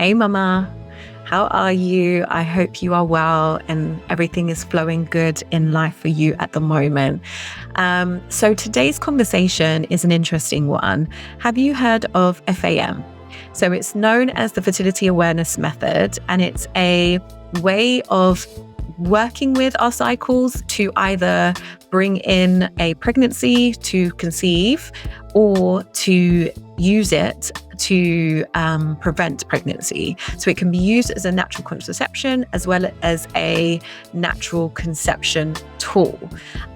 Hey, Mama. How are you? I hope you are well and everything is flowing good in life for you at the moment. So today's conversation is an interesting one. Have you heard of FAM? So it's known as the Fertility Awareness Method, and it's a way of working with our cycles to either bring in a pregnancy to conceive or to use it to prevent pregnancy. So it can be used as a natural contraception as well as a natural conception tool.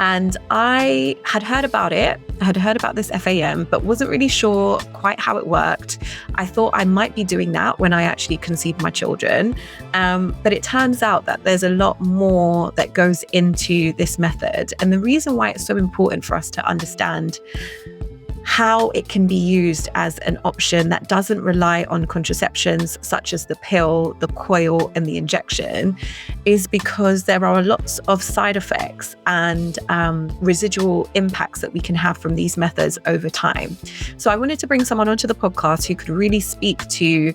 And I had heard about it. I had heard about this FAM, but wasn't really sure quite how it worked. I thought I might be doing that when I actually conceived my children. But it turns out that there's a lot more that goes into this method. And the reason why it's so important for us to understand how it can be used as an option that doesn't rely on contraceptions such as the pill, the coil, and the injection is because there are lots of side effects and residual impacts that we can have from these methods over time. So I wanted to bring someone onto the podcast who could really speak to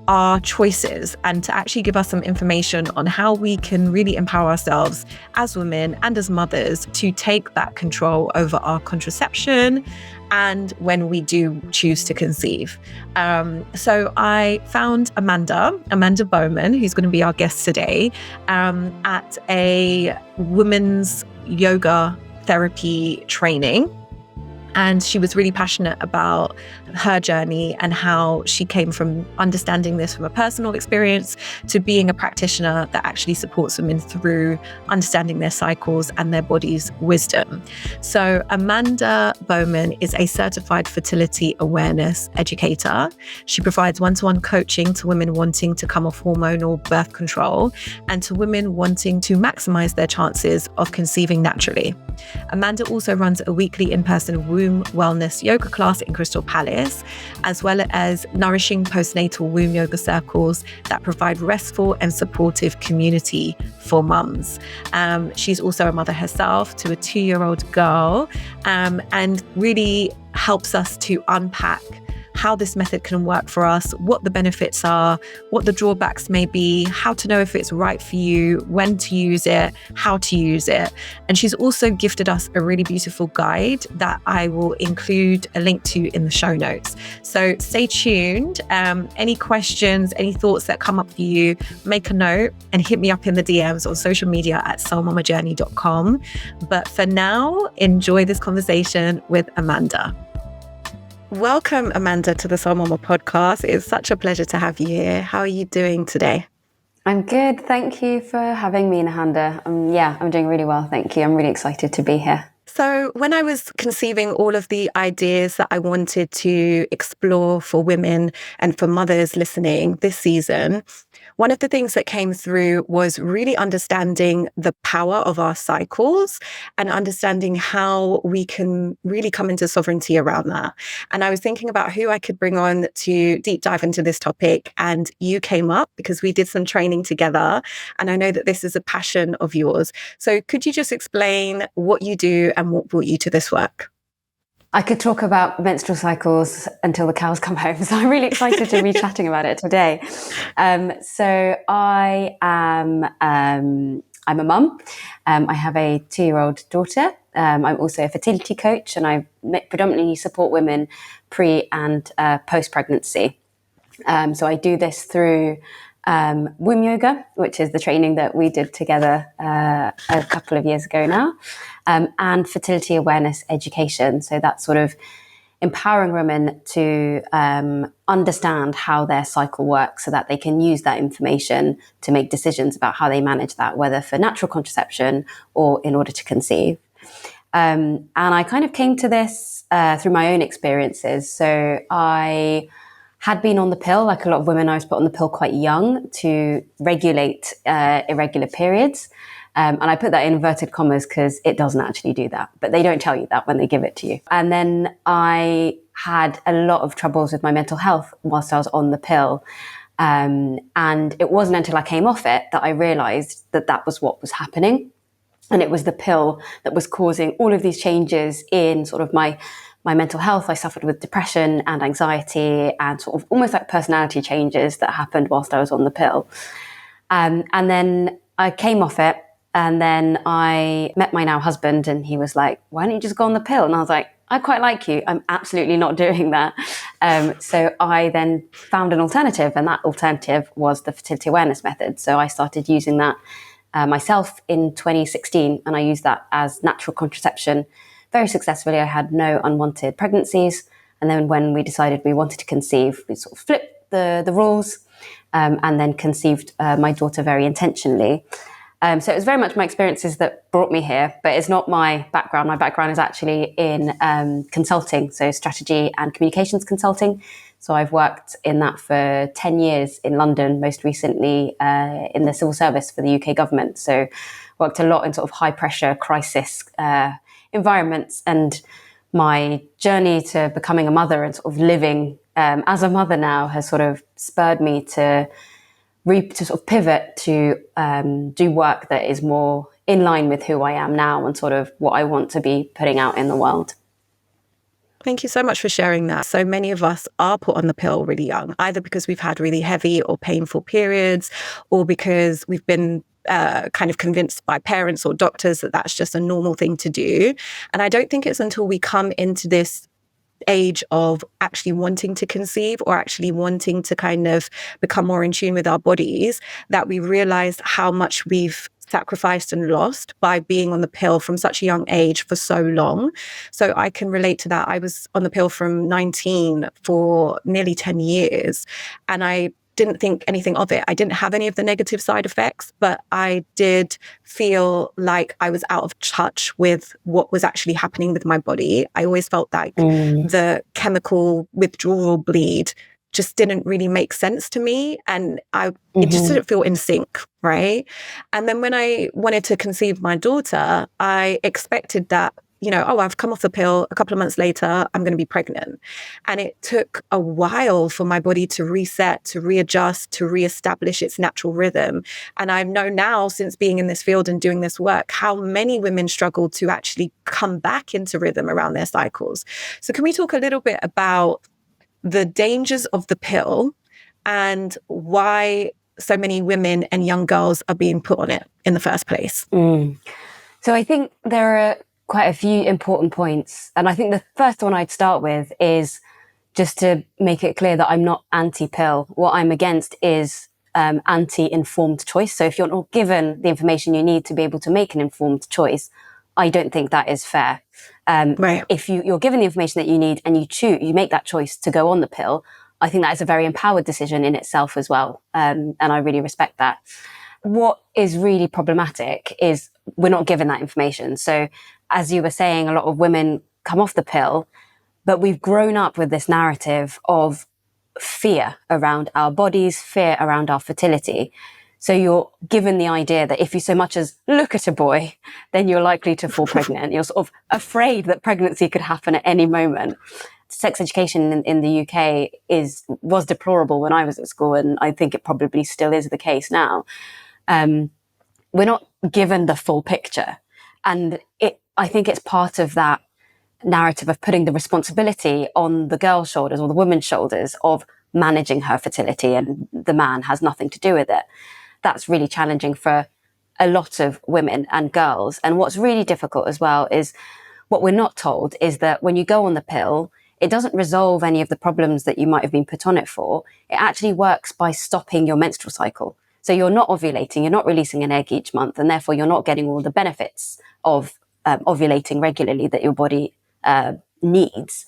our choices and to actually give us some information on how we can really empower ourselves as women and as mothers to take that control over our contraception and when we do choose to conceive. So I found Amanda Baumann, who's going to be our guest today, at a women's yoga therapy training. And she was really passionate about her journey and how she came from understanding this from a personal experience to being a practitioner that actually supports women through understanding their cycles and their body's wisdom. So Amanda Baumann is a certified fertility awareness educator. She provides one-to-one coaching to women wanting to come off hormonal birth control and to women wanting to maximize their chances of conceiving naturally. Amanda also runs a weekly in-person womb wellness yoga class in Crystal Palace, as well as nourishing postnatal womb yoga circles that provide restful and supportive community for mums. She's also a mother herself to a 2-year-old girl, and really helps us to unpack how this method can work for us, what the benefits are, what the drawbacks may be, how to know if it's right for you, when to use it, how to use it. And she's also gifted us a really beautiful guide that I will include a link to in the show notes. So stay tuned. Any questions, any thoughts that come up for you, make a note and hit me up in the DMs on social media at soulmamajourney.com. But for now, enjoy this conversation with Amanda. Welcome, Amanda, to the Soul Mama podcast. It's such a pleasure to have you here. How are you doing today? I'm good. Thank you for having me, Nahanda. I'm doing really well. Thank you. I'm really excited to be here. So when I was conceiving all of the ideas that I wanted to explore for women and for mothers listening this season, one of the things that came through was really understanding the power of our cycles and understanding how we can really come into sovereignty around that. And I was thinking about who I could bring on to deep dive into this topic. And you came up because we did some training together. And I know that this is a passion of yours. So could you just explain what you do and what brought you to this work? I could talk about menstrual cycles until the cows come home. So I'm really excited to be chatting about it today. So I am, I'm a mum. I have a 2-year-old daughter. I'm also a fertility coach, and I predominantly support women pre and post-pregnancy. So I do this through womb yoga, which is the training that we did together a couple of years ago now, and fertility awareness education. So that's sort of empowering women to understand how their cycle works so that they can use that information to make decisions about how they manage that, whether for natural contraception or in order to conceive. And I kind of came to this through my own experiences. So I had been on the pill, like a lot of women. I was put on the pill quite young to regulate irregular periods. And I put that in inverted commas because it doesn't actually do that. But they don't tell you that when they give it to you. And then I had a lot of troubles with my mental health whilst I was on the pill. And it wasn't until I came off it that I realized that that was what was happening. And it was the pill that was causing all of these changes in sort of my my mental health. I suffered with depression and anxiety and sort of almost like personality changes that happened whilst I was on the pill. And then I came off it, and then I met my now husband, and he was like, why don't you just go on the pill? And I was like, I quite like you. I'm absolutely not doing that. So I then found an alternative, and that alternative was the fertility awareness method. So I started using that myself in 2016, and I used that as natural contraception very successfully. I had no unwanted pregnancies. And then when we decided we wanted to conceive, we sort of flipped the rules, and then conceived my daughter very intentionally. So it was very much my experiences that brought me here, but it's not my background. My background is actually in consulting, so strategy and communications consulting. So I've worked in that for 10 years in London, most recently in the civil service for the UK government. So worked a lot in sort of high pressure crisis environments, and my journey to becoming a mother and sort of living as a mother now has sort of spurred me to sort of pivot to do work that is more in line with who I am now and sort of what I want to be putting out in the world. Thank you so much for sharing that. So many of us are put on the pill really young, either because we've had really heavy or painful periods, or because we've been kind of convinced by parents or doctors that that's just a normal thing to do. And I don't think it's until we come into this age of actually wanting to conceive or actually wanting to kind of become more in tune with our bodies that we realize how much we've sacrificed and lost by being on the pill from such a young age for so long. So I can relate to that. I was on the pill from 19 for nearly 10 years, and I didn't think anything of it. I didn't have any of the negative side effects, but I did feel like I was out of touch with what was actually happening with my body. I always felt like the chemical withdrawal bleed just didn't really make sense to me. And it just didn't feel in sync, right? And then when I wanted to conceive my daughter, I expected that, I've come off the pill, a couple of months later, I'm going to be pregnant. And it took a while for my body to reset, to readjust, to reestablish its natural rhythm. And I know now, since being in this field and doing this work, how many women struggle to actually come back into rhythm around their cycles. So can we talk a little bit about the dangers of the pill and why so many women and young girls are being put on it in the first place? So I think there are quite a few important points. And I think the first one I'd start with is just to make it clear that I'm not anti-pill. What I'm against is anti-informed choice. So if you're not given the information you need to be able to make an informed choice, I don't think that is fair. Right. If you're given the information that you need and you make that choice to go on the pill, I think that is a very empowered decision in itself as well. And I really respect that. What is really problematic is we're not given that information. So as you were saying, a lot of women come off the pill, but we've grown up with this narrative of fear around our bodies, fear around our fertility. So you're given the idea that if you so much as look at a boy, then you're likely to fall pregnant. You're sort of afraid that pregnancy could happen at any moment. Sex education in the UK was deplorable when I was at school, and I think it probably still is the case now. We're not given the full picture. And I think it's part of that narrative of putting the responsibility on the girl's shoulders or the woman's shoulders of managing her fertility, and the man has nothing to do with it. That's really challenging for a lot of women and girls. And what's really difficult as well is what we're not told is that when you go on the pill, it doesn't resolve any of the problems that you might have been put on it for. It actually works by stopping your menstrual cycle. So you're not ovulating, you're not releasing an egg each month, and therefore you're not getting all the benefits of ovulating regularly that your body needs.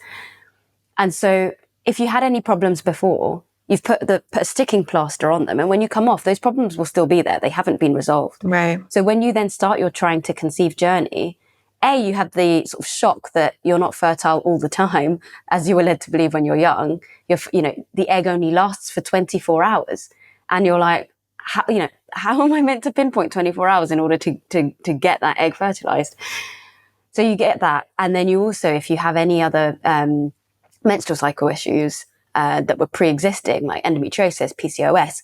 And so if you had any problems before, you've put a sticking plaster on them. And when you come off, those problems will still be there. They haven't been resolved. Right. So when you then start your trying to conceive journey, you have the sort of shock that you're not fertile all the time, as you were led to believe when you're young. The egg only lasts for 24 hours. And you're like, how am I meant to pinpoint 24 hours in order to get that egg fertilized? So you get that. And then you also, if you have any other menstrual cycle issues that were pre-existing, like endometriosis, PCOS,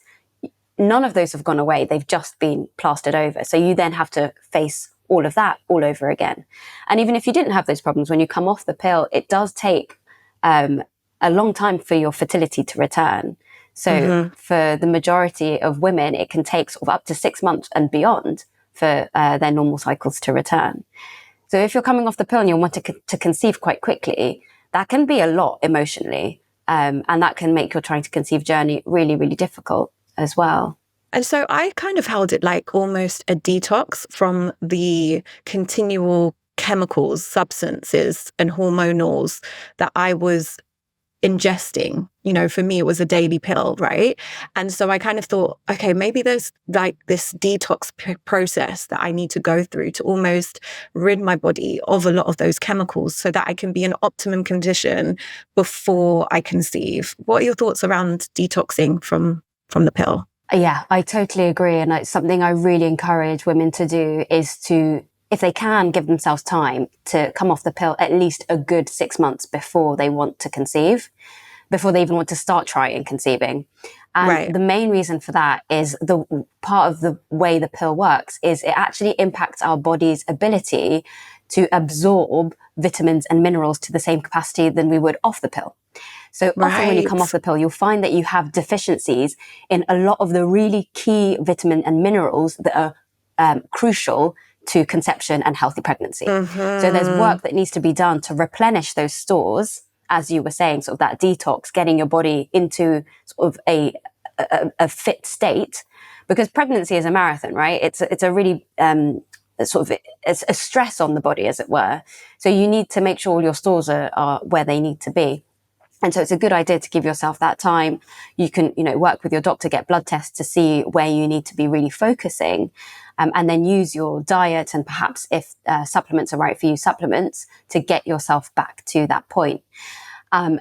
none of those have gone away. They've just been plastered over. So you then have to face all of that all over again. And even if you didn't have those problems, when you come off the pill, it does take a long time for your fertility to return. So for the majority of women, it can take sort of up to 6 months and beyond for their normal cycles to return. So if you're coming off the pill and you want to conceive quite quickly, that can be a lot emotionally. And that can make your trying to conceive journey really, really difficult as well. And so I kind of held it like almost a detox from the continual chemicals, substances, and hormonals that I was ingesting. You know, for me, it was a daily pill, right? And so I kind of thought, okay, maybe there's like this detox process that I need to go through to almost rid my body of a lot of those chemicals so that I can be in optimum condition before I conceive. What are your thoughts around detoxing from the pill? Yeah, I totally agree. And it's something I really encourage women to do is to, if they can, give themselves time to come off the pill at least a good 6 months before they want to conceive, before they even want to start trying conceiving. And the main reason for that is the part of the way the pill works is it actually impacts our body's ability to absorb vitamins and minerals to the same capacity than we would off the pill. So often when you come off the pill, you'll find that you have deficiencies in a lot of the really key vitamin and minerals that are crucial to conception and healthy pregnancy. So there's work that needs to be done to replenish those stores, as you were saying, sort of that detox, getting your body into sort of a fit state, because pregnancy is a marathon, right? It's a really sort of a stress on the body, as it were. So you need to make sure all your stores are where they need to be. And so it's a good idea to give yourself that time. You can, work with your doctor, get blood tests to see where you need to be really focusing, and then use your diet and perhaps if supplements are right for you, supplements to get yourself back to that point.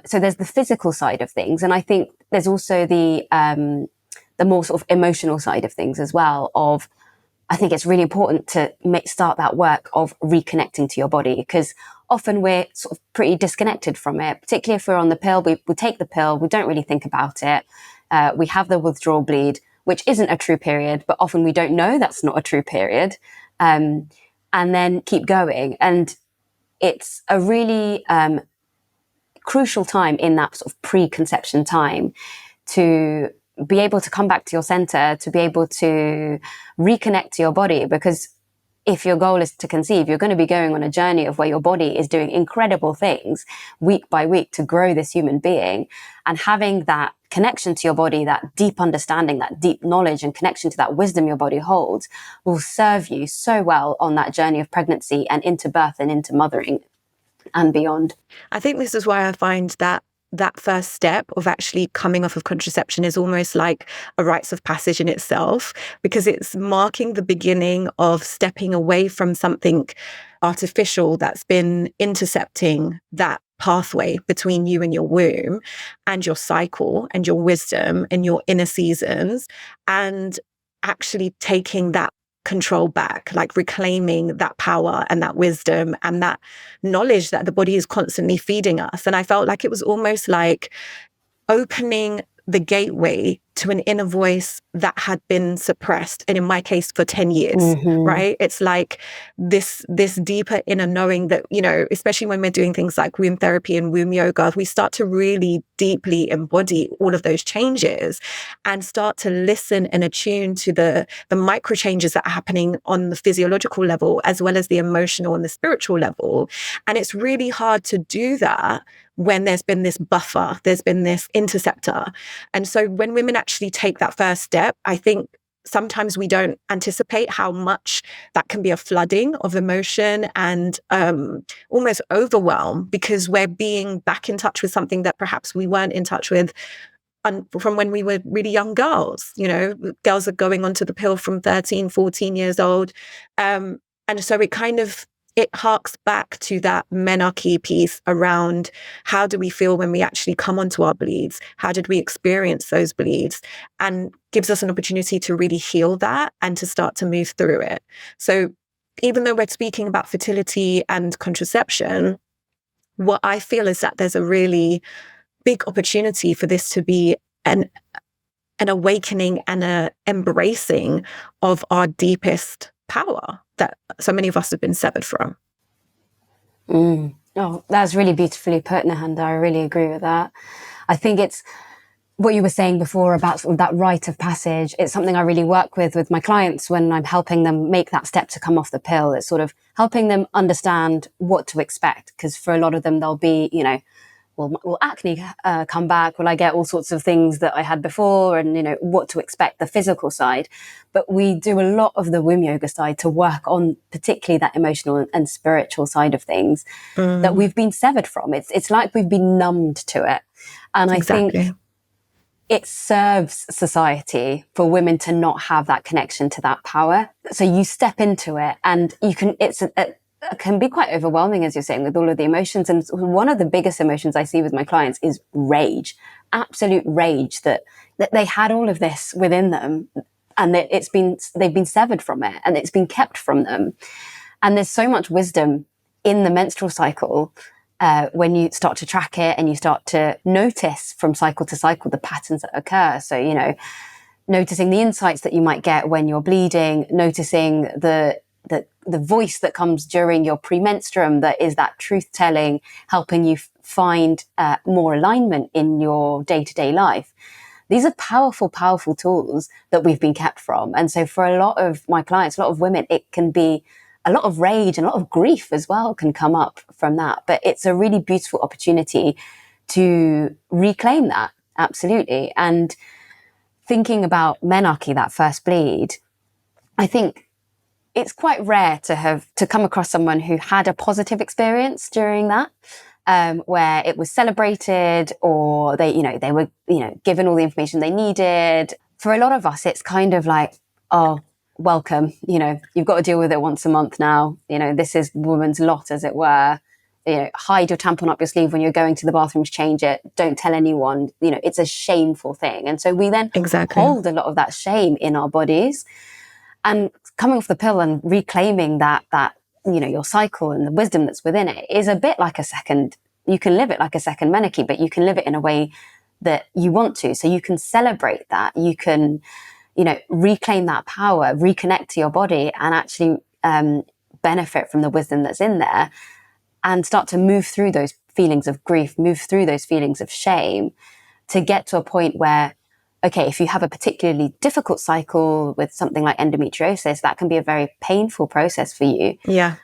So there's the physical side of things. And I think there's also the more sort of emotional side of things as well I think it's really important to start that work of reconnecting to your body, because often we're sort of pretty disconnected from it, particularly if we're on the pill. We take the pill, we don't really think about it. We have the withdrawal bleed, which isn't a true period, but often we don't know that's not a true period, and then keep going. And it's a really crucial time in that sort of preconception time to be able to come back to your center, to be able to reconnect to your body, because if your goal is to conceive, you're going to be going on a journey of where your body is doing incredible things week by week to grow this human being. And having that connection to your body, that deep understanding, that deep knowledge and connection to that wisdom your body holds will serve you so well on that journey of pregnancy and into birth and into mothering and beyond. I think this is why I find that first step of actually coming off of contraception is almost like a rites of passage in itself, because it's marking the beginning of stepping away from something artificial that's been intercepting that pathway between you and your womb and your cycle and your wisdom and your inner seasons, and actually taking that control back, like reclaiming that power and that wisdom and that knowledge that the body is constantly feeding us. And I felt like it was almost like opening the gateway to an inner voice that had been suppressed, and in my case for 10 years, right? It's like this deeper inner knowing that, especially when we're doing things like womb therapy and womb yoga, we start to really deeply embody all of those changes and start to listen and attune to the micro changes that are happening on the physiological level, as well as the emotional and the spiritual level. And it's really hard to do that when there's been this buffer, there's been this interceptor. And so when women actually take that first step, I think sometimes we don't anticipate how much that can be a flooding of emotion and almost overwhelm, because we're being back in touch with something that perhaps we weren't in touch with from when we were really young girls. Girls are going onto the pill from 13, 14 years old. And so it harks back to that menarche piece around how do we feel when we actually come onto our bleeds? How did we experience those bleeds? And gives us an opportunity to really heal that and to start to move through it. So even though we're speaking about fertility and contraception, what I feel is that there's a really big opportunity for this to be an awakening and a embracing of our deepest power that so many of us have been severed from. Oh, that's really beautifully put, Nahanda. I really agree with that. I think it's what you were saying before about sort of that rite of passage. It's something I really work with my clients when I'm helping them make that step to come off the pill. It's sort of helping them understand what to expect. Because for a lot of them, they'll be, will acne come back? Will I get all sorts of things that I had before? And, what to expect, the physical side. But we do a lot of the womb yoga side to work on particularly that emotional and spiritual side of things that we've been severed from. It's like we've been numbed to it. And I think it serves society for women to not have that connection to that power. So you step into it and you can, it can be quite overwhelming, as you're saying, with all of the emotions. And one of the biggest emotions I see with my clients is rage, absolute rage that they had all of this within them and that they've been severed from it and it's been kept from them. And there's so much wisdom in the menstrual cycle when you start to track it and you start to notice from cycle to cycle the patterns that occur. So, noticing the insights that you might get when you're bleeding, noticing the voice that comes during your premenstruum that is that truth telling, helping you find more alignment in your day-to-day life. These are powerful, powerful tools that we've been kept from. And so for a lot of my clients, a lot of women, it can be a lot of rage and a lot of grief as well can come up from that. But it's a really beautiful opportunity to reclaim that. Absolutely. And thinking about menarche, that first bleed, I think it's quite rare to come across someone who had a positive experience during that, where it was celebrated or they were, given all the information they needed. For a lot of us, it's kind of like, oh, welcome, you've got to deal with it once a month now. This is woman's lot, as it were. Hide your tampon up your sleeve when you're going to the bathroom to change it. Don't tell anyone. It's a shameful thing. And so we then hold a lot of that shame in our bodies. And coming off the pill and reclaiming that your cycle and the wisdom that's within it is a bit like you can live it like a second menarche, but you can live it in a way that you want to. So you can celebrate that. You can, reclaim that power, reconnect to your body and actually benefit from the wisdom that's in there and start to move through those feelings of grief, move through those feelings of shame to get to a point where, okay, if you have a particularly difficult cycle with something like endometriosis, that can be a very painful process for you. Yeah.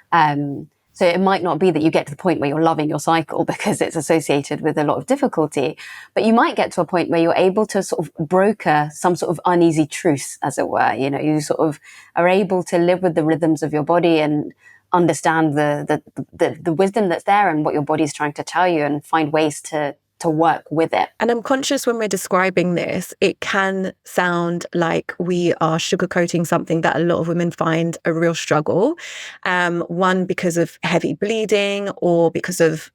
So it might not be that you get to the point where you're loving your cycle because it's associated with a lot of difficulty, but you might get to a point where you're able to sort of broker some sort of uneasy truce, as it were. You sort of are able to live with the rhythms of your body and understand the wisdom that's there and what your body's trying to tell you and find ways to work with it. And I'm conscious when we're describing this, it can sound like we are sugarcoating something that a lot of women find a real struggle. One, because of heavy bleeding or because of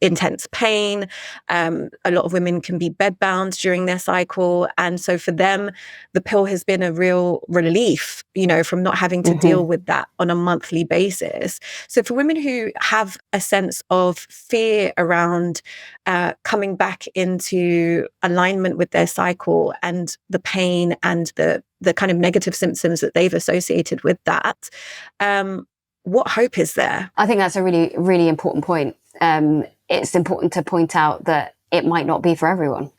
intense pain. A lot of women can be bedbound during their cycle. And so for them, the pill has been a real relief, from not having to deal with that on a monthly basis. So for women who have a sense of fear around coming back into alignment with their cycle and the pain and the kind of negative symptoms that they've associated with that, what hope is there? I think that's a really, really important point. It's important to point out that it might not be for everyone.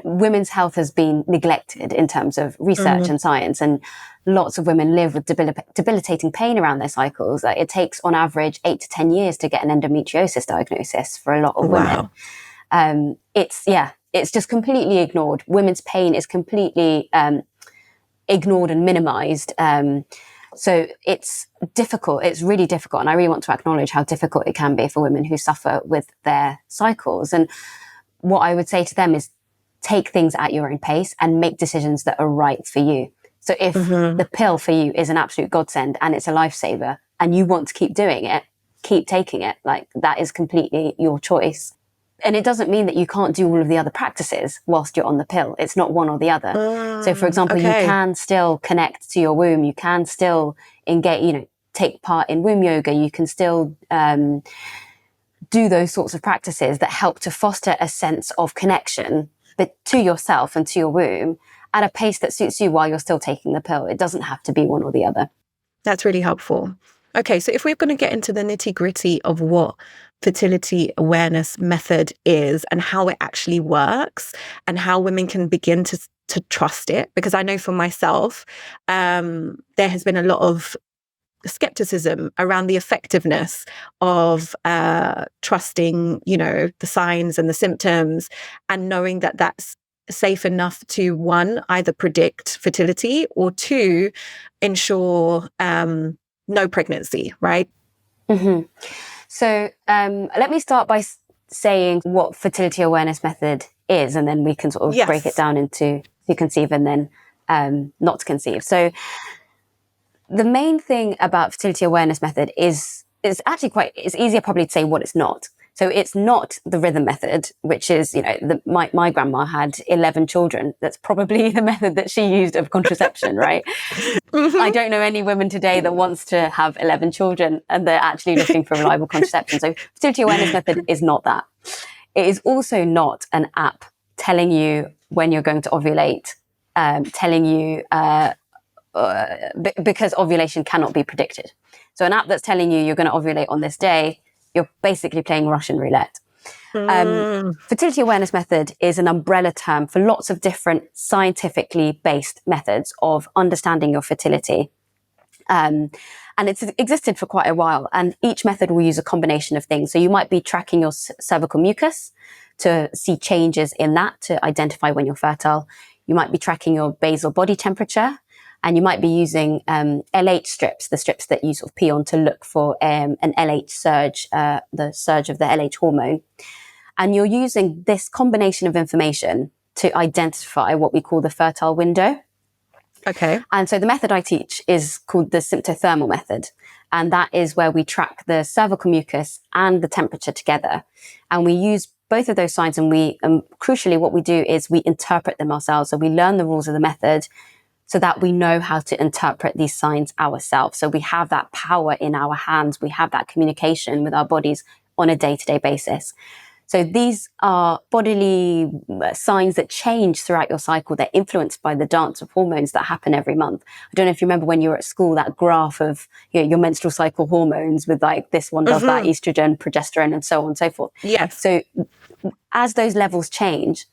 Women's health has been neglected in terms of research and science, and lots of women live with debilitating pain around their cycles. It takes on average 8 to 10 years to get an endometriosis diagnosis for a lot of women. It's just completely ignored. Women's pain is completely ignored and minimized. So it's difficult. It's really difficult. And I really want to acknowledge how difficult it can be for women who suffer with their cycles. And what I would say to them is take things at your own pace and make decisions that are right for you. So if the pill for you is an absolute godsend and it's a lifesaver and you want to keep doing it, keep taking it. Like, that is completely your choice. And it doesn't mean that you can't do all of the other practices whilst you're on the pill. It's not one or the other. So for example, you can still connect to your womb. You can still engage, take part in womb yoga. You can still do those sorts of practices that help to foster a sense of connection to yourself and to your womb at a pace that suits you while you're still taking the pill. It doesn't have to be one or the other. That's really helpful. Okay, so if we're going to get into the nitty gritty of what fertility awareness method is and how it actually works and how women can begin to trust it, because I know for myself, there has been a lot of skepticism around the effectiveness of trusting, the signs and the symptoms, and knowing that that's safe enough to, one, either predict fertility, or two, ensure no pregnancy, right? Mm-hmm. So let me start by saying what fertility awareness method is, and then we can sort of break it down into to conceive and then not to conceive. So the main thing about fertility awareness method is actually it's easier probably to say what it's not. So it's not the rhythm method, which is, my grandma had 11 children. That's probably the method that she used of contraception, right? Mm-hmm. I don't know any woman today that wants to have 11 children and they're actually looking for reliable contraception. So fertility awareness method is not that. It is also not an app telling you when you're going to ovulate, telling you, because ovulation cannot be predicted. So an app that's telling you you're going to ovulate on this day, you're basically playing Russian roulette. Fertility awareness method is an umbrella term for lots of different scientifically based methods of understanding your fertility. And it's existed for quite a while. And each method will use a combination of things. So you might be tracking your cervical mucus to see changes in that to identify when you're fertile. You might be tracking your basal body temperature. And you might be using LH strips, the strips that you sort of pee on to look for an LH surge, the surge of the LH hormone. And you're using this combination of information to identify what we call the fertile window. Okay. And so the method I teach is called the symptothermal method. And that is where we track the cervical mucus and the temperature together. And we use both of those signs. And crucially, what we do is we interpret them ourselves. So we learn the rules of the method so that we know how to interpret these signs ourselves. So we have that power in our hands. We have that communication with our bodies on a day-to-day basis. So these are bodily signs that change throughout your cycle. They're influenced by the dance of hormones that happen every month. I don't know if you remember when you were at school, that graph of your menstrual cycle hormones with like this one does that, estrogen, progesterone, and so on and so forth. Yes. So as those levels change,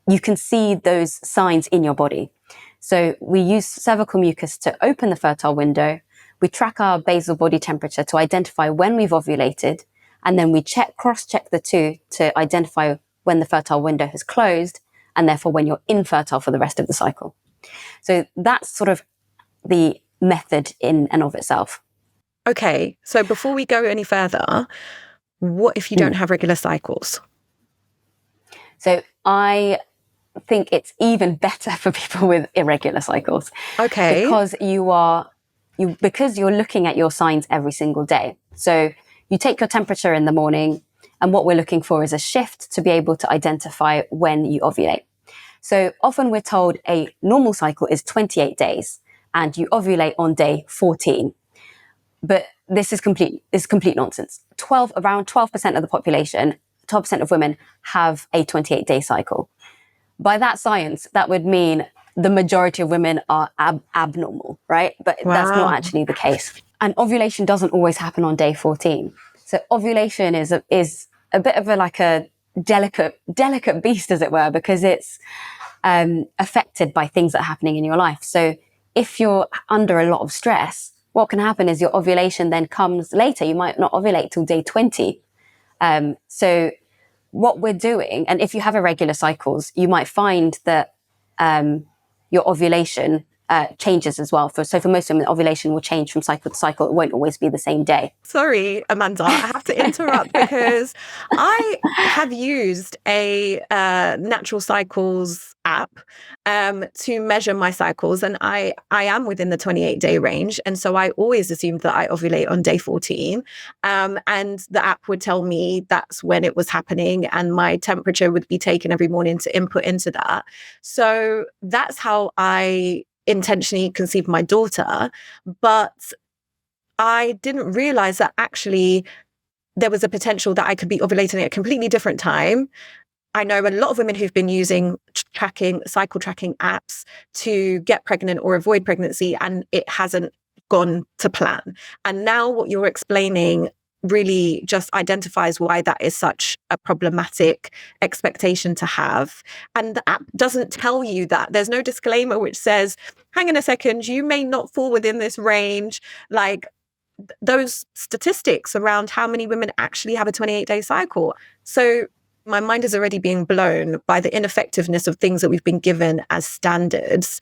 you can see those signs in your body. So we use cervical mucus to open the fertile window. We track our basal body temperature to identify when we've ovulated. And then we cross-check the two to identify when the fertile window has closed and therefore when you're infertile for the rest of the cycle. So that's sort of the method in and of itself. Okay. So before we go any further, what if you don't have regular cycles? So I think it's even better for people with irregular cycles. Okay. Because because you're looking at your signs every single day. So you take your temperature in the morning, and what we're looking for is a shift to be able to identify when you ovulate. So often we're told a normal cycle is 28 days and you ovulate on day 14. But this is complete nonsense. Around 12% of the population, 12% of women have a 28-day cycle. By that science, that would mean the majority of women are abnormal, right? But That's not actually the case. And ovulation doesn't always happen on day 14. So ovulation is a bit of a delicate beast, as it were, because it's affected by things that are happening in your life. So if you're under a lot of stress, what can happen is your ovulation then comes later. You might not ovulate till day 20. So what we're doing, and if you have irregular cycles, you might find that your ovulation changes as well. So for most women, ovulation will change from cycle to cycle. It won't always be the same day. Sorry, Amanda, I have to interrupt because I have used a natural cycles app to measure my cycles, and I am within the 28-day range. And so I always assumed that I ovulate on day 14. And the app would tell me that's when it was happening, and my temperature would be taken every morning to input into that. So that's how I intentionally conceived my daughter. But I didn't realize that actually there was a potential that I could be ovulating at a completely different time. I know a lot of women who've been using cycle tracking apps to get pregnant or avoid pregnancy, and it hasn't gone to plan. And now what you're explaining really just identifies why that is such a problematic expectation to have. And the app doesn't tell you that. There's no disclaimer which says, hang on a second, you may not fall within this range. Like those statistics around how many women actually have a 28-day cycle. So my mind is already being blown by the ineffectiveness of things that we've been given as standards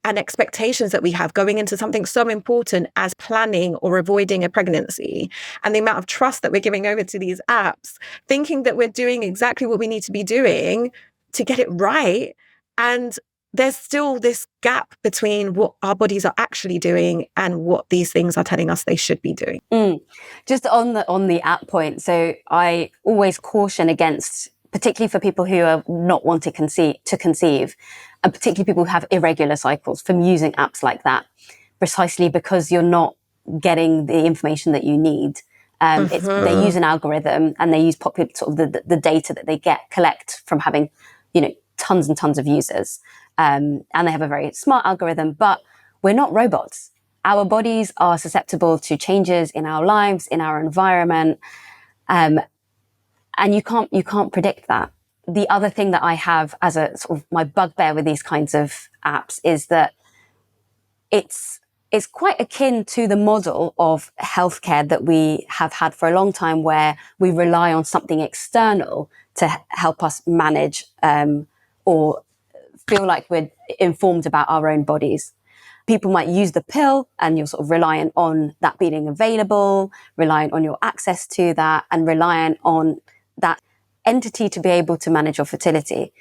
and expectations that we have going into something so important as planning or avoiding a pregnancy, and the amount of trust that we're giving over to these apps, thinking that we're doing exactly what we need to be doing to get it right. And there's still this gap between what our bodies are actually doing and what these things are telling us they should be doing. Just on the app point, so I always caution against, particularly for people who are not wanting to conceive, and particularly people who have irregular cycles, from using apps like that, precisely because you're not getting the information that you need. They use an algorithm, and they use popular sort of the data that they collect from having, tons and tons of users, and they have a very smart algorithm. But we're not robots. Our bodies are susceptible to changes in our lives, in our environment. And you can't predict that. The other thing that I have as a sort of my bugbear with these kinds of apps is that it's quite akin to the model of healthcare that we have had for a long time, where we rely on something external to help us manage or feel like we're informed about our own bodies. People might use the pill, and you're sort of reliant on that being available, reliant on your access to that, and reliant on that entity to be able to manage your fertility.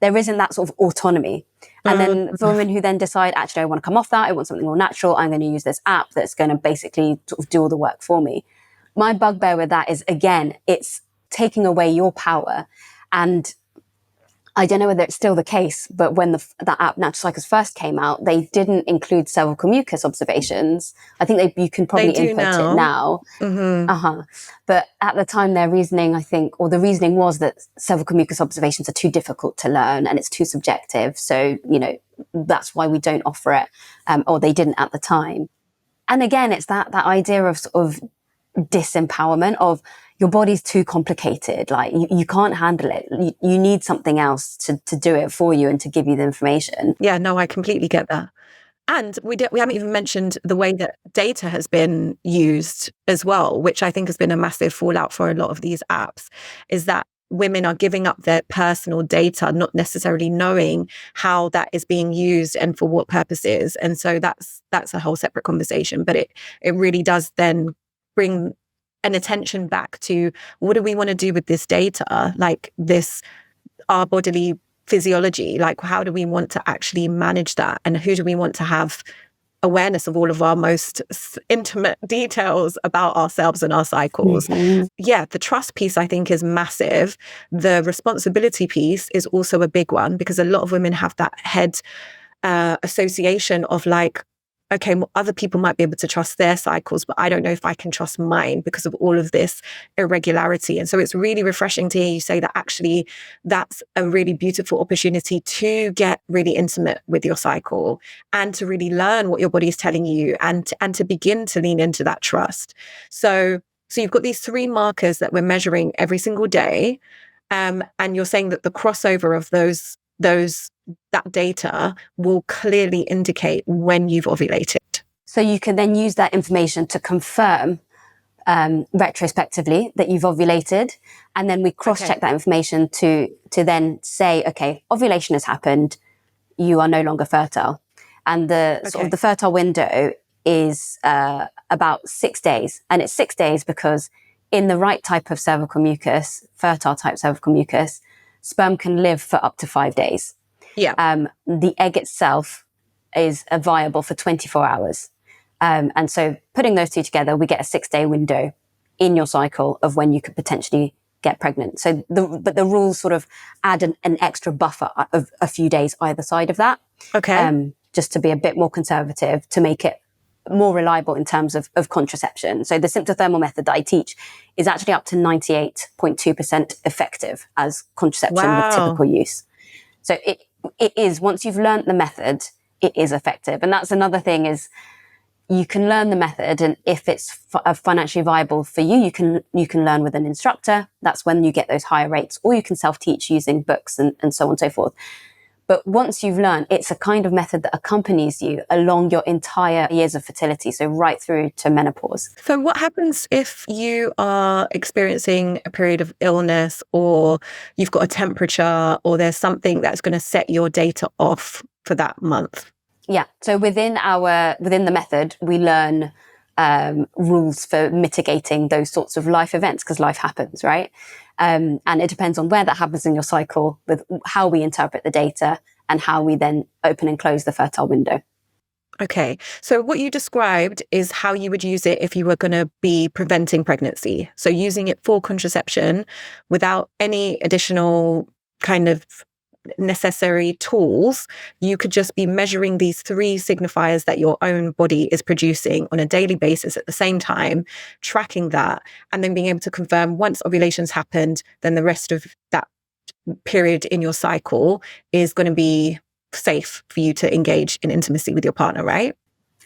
There isn't that sort of autonomy. And then for women who then decide, actually, I want to come off that, I want something more natural, I'm going to use this app that's going to basically sort of do all the work for me. My bugbear with that is, again, it's taking away your power. And I don't know whether it's still the case, but when that app, Natural Cycles, first came out, they didn't include cervical mucus observations. I think you can probably input it now. But at the time, their reasoning, I think, or the reasoning was that cervical mucus observations are too difficult to learn and it's too subjective. So, that's why we don't offer it, or they didn't at the time. And again, it's that idea of sort of disempowerment of your body's too complicated. Like you can't handle it. You need something else to do it for you and to give you the information. Yeah, no, I completely get that. And we haven't even mentioned the way that data has been used as well, which I think has been a massive fallout for a lot of these apps, is that women are giving up their personal data, not necessarily knowing how that is being used and for what purposes. And so that's a whole separate conversation. But it really does then bring an attention back to, what do we want to do with this data? Like this, our bodily physiology, like how do we want to actually manage that? And who do we want to have awareness of all of our most intimate details about ourselves and our cycles? Yeah, the trust piece, I think, is massive. The responsibility piece is also a big one, because a lot of women have that head association of like, okay, other people might be able to trust their cycles, but I don't know if I can trust mine because of all of this irregularity. And so it's really refreshing to hear you say that actually that's a really beautiful opportunity to get really intimate with your cycle and to really learn what your body is telling you and to begin to lean into that trust. So you've got these 3 markers that we're measuring every single day. And you're saying that the crossover of that data will clearly indicate when you've ovulated. So you can then use that information to confirm retrospectively that you've ovulated, and then we cross-check that information to then say, okay, ovulation has happened, you are no longer fertile. And the sort of the fertile window is about 6 days, and it's 6 days because in the right type of cervical mucus, fertile type cervical mucus, sperm can live for up to 5 days. Yeah. The egg itself is viable for 24 hours. And so putting those two together, we get a 6-day window in your cycle of when you could potentially get pregnant. So but the rules sort of add an extra buffer of a few days either side of that. Okay. Just to be a bit more conservative, to make it more reliable in terms of contraception. So the symptothermal method that I teach is actually up to 98.2% effective as contraception with typical use. So it is, once you've learned the method, it is effective. And that's another thing is, you can learn the method, and if it's financially viable for you, you can learn with an instructor. That's when you get those higher rates, or you can self-teach using books and so on and so forth. But once you've learned, it's a kind of method that accompanies you along your entire years of fertility, so right through to menopause. So what happens if you are experiencing a period of illness, or you've got a temperature, or there's something that's going to set your data off for that month? Yeah. So within the method, we learn rules for mitigating those sorts of life events, because life happens, right? And it depends on where that happens in your cycle, with how we interpret the data and how we then open and close the fertile window. Okay. So what you described is how you would use it if you were going to be preventing pregnancy. So using it for contraception without any additional kind of necessary tools, you could just be measuring these 3 signifiers that your own body is producing on a daily basis at the same time, tracking that, and then being able to confirm once ovulation's happened, then the rest of that period in your cycle is going to be safe for you to engage in intimacy with your partner, right?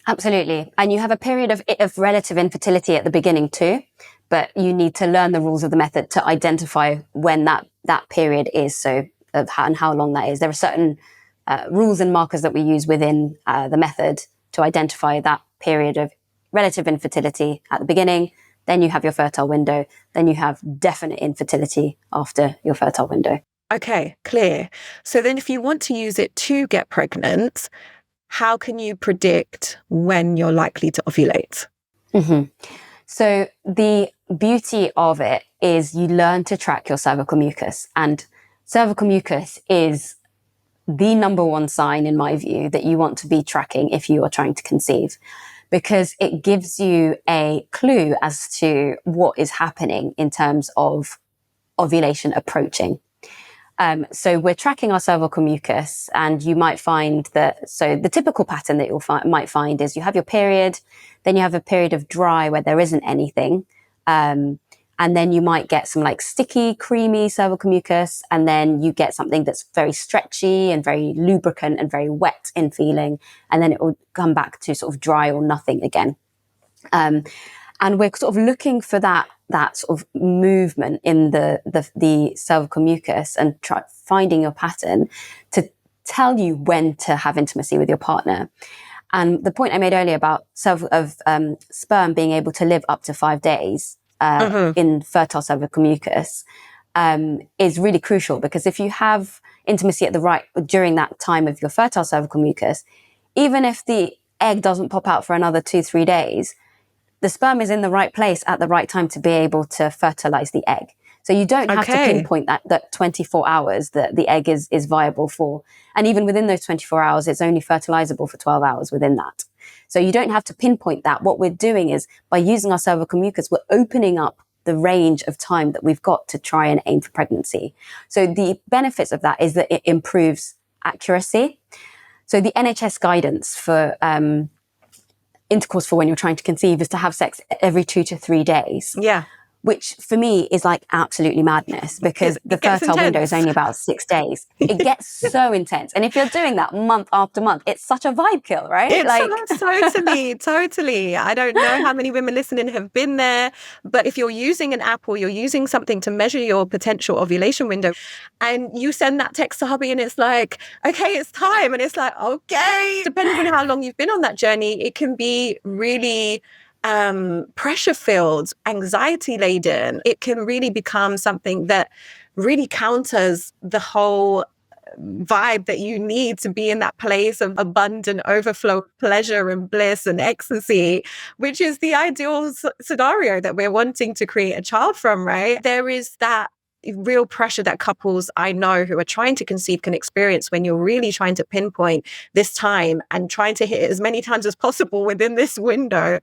Absolutely. And you have a period of relative infertility at the beginning too, but you need to learn the rules of the method to identify when that period is, so and how long that is. There are certain rules and markers that we use within the method to identify that period of relative infertility at the beginning. Then you have your fertile window. Then you have definite infertility after your fertile window. Okay, clear. So then if you want to use it to get pregnant, how can you predict when you're likely to ovulate? Mm-hmm. So the beauty of it is you learn to track your cervical mucus, and cervical mucus is the number one sign, in my view, that you want to be tracking if you are trying to conceive, because it gives you a clue as to what is happening in terms of ovulation approaching. So we're tracking our cervical mucus, and you might find that, so the typical pattern that you'll might find is you have your period, then you have a period of dry where there isn't anything. And then you might get some like sticky, creamy cervical mucus, and then you get something that's very stretchy and very lubricant and very wet in feeling. And then it will come back to sort of dry or nothing again. And we're sort of looking for that sort of movement in the cervical mucus, and finding your pattern to tell you when to have intimacy with your partner. And the point I made earlier about sperm being able to live up to 5 days in fertile cervical mucus is really crucial, because if you have intimacy during that time of your fertile cervical mucus, even if the egg doesn't pop out for another 2-3 days, the sperm is in the right place at the right time to be able to fertilize the egg. So you don't have to pinpoint that 24 hours that the egg is viable for. And even within those 24 hours, it's only fertilizable for 12 hours within that. So you don't have to pinpoint that. What we're doing is, by using our cervical mucus, we're opening up the range of time that we've got to try and aim for pregnancy. So the benefits of that is that it improves accuracy. So the NHS guidance for intercourse for when you're trying to conceive is to have sex every 2 to 3 days. Yeah. Which for me is like absolutely madness, because the fertile window is only about 6 days. It gets so intense. And if you're doing that month after month, it's such a vibe kill, right? Totally. I don't know how many women listening have been there, but if you're using an app or you're using something to measure your potential ovulation window, and you send that text to hubby and it's like, okay, it's time. And it's like, okay, depending on how long you've been on that journey, it can be really pressure filled, anxiety laden. It can really become something that really counters the whole vibe that you need to be in that place of abundant overflow, pleasure and bliss and ecstasy, which is the ideal scenario that we're wanting to create a child from, right? There is that real pressure that couples I know who are trying to conceive can experience when you're really trying to pinpoint this time and trying to hit it as many times as possible within this window.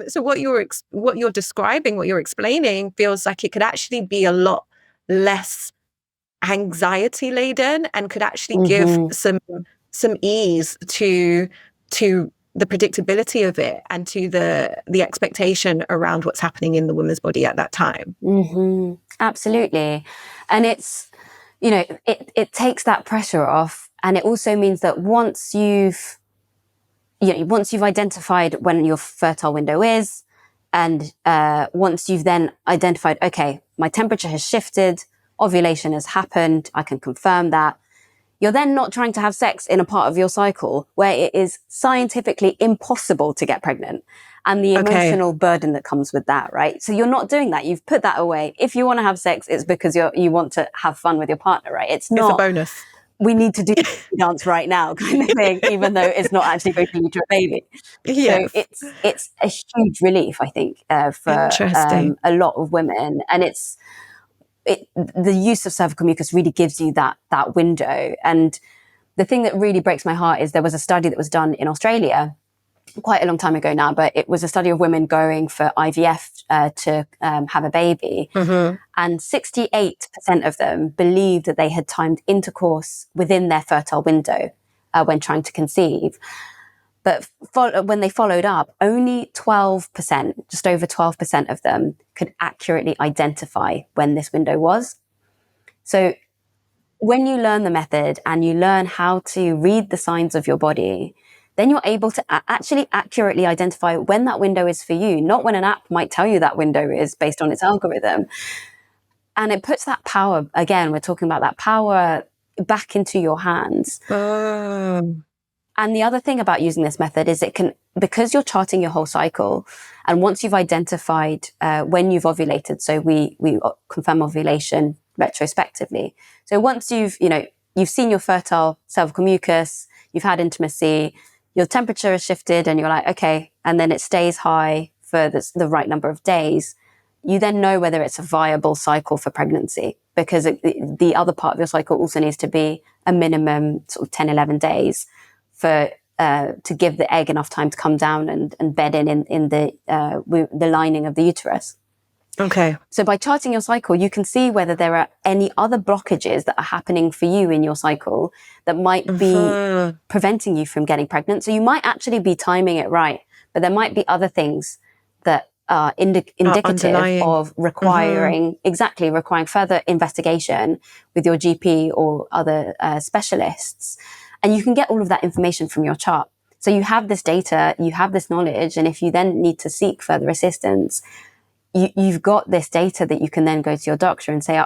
So what you're describing, what you're explaining, feels like it could actually be a lot less anxiety laden, and could actually give some ease to the predictability of it, and to the expectation around what's happening in the woman's body at that time. Absolutely. And it's, it takes that pressure off. And it also means that once you've once you've identified when your fertile window is, and once you've then identified, okay, my temperature has shifted, ovulation has happened, I can confirm that, you're then not trying to have sex in a part of your cycle where it is scientifically impossible to get pregnant, and the emotional burden that comes with that, right? So you're not doing that. You've put that away. If you want to have sex, it's because you want to have fun with your partner, right? It's It's a not, bonus. we need to do dance right now kind of thing, even though it's not actually going to lead to a baby. So Yes. it's a huge relief, I think, for Interesting. a lot of women. And the use of cervical mucus really gives you that window. And the thing that really breaks my heart is there was a study that was done in Australia quite a long time ago now, but it was a study of women going for IVF to have a baby. Mm-hmm. And 68% of them believed that they had timed intercourse within their fertile window when trying to conceive. But when they followed up, only 12%, just over 12% of them could accurately identify when this window was. So when you learn the method and you learn how to read the signs of your body, then you're able to actually accurately identify when that window is for you, not when an app might tell you that window is based on its algorithm. And it puts that power, again, we're talking about that power, back into your hands. And the other thing about using this method is because you're charting your whole cycle, and once you've identified when you've ovulated, so we confirm ovulation retrospectively. So once you've seen your fertile cervical mucus, you've had intimacy, your temperature has shifted, and you're like, okay, and then it stays high for the right number of days, you then know whether it's a viable cycle for pregnancy, because the other part of your cycle also needs to be a minimum sort of 10, 11 days to give the egg enough time to come down and bed in the lining of the uterus. Okay. So by charting your cycle, you can see whether there are any other blockages that are happening for you in your cycle that might be preventing you from getting pregnant. So you might actually be timing it right, but there might be other things that are indicative of requiring further investigation with your GP or other specialists. And you can get all of that information from your chart. So you have this data, you have this knowledge, and if you then need to seek further assistance, you've got this data that you can then go to your doctor and say,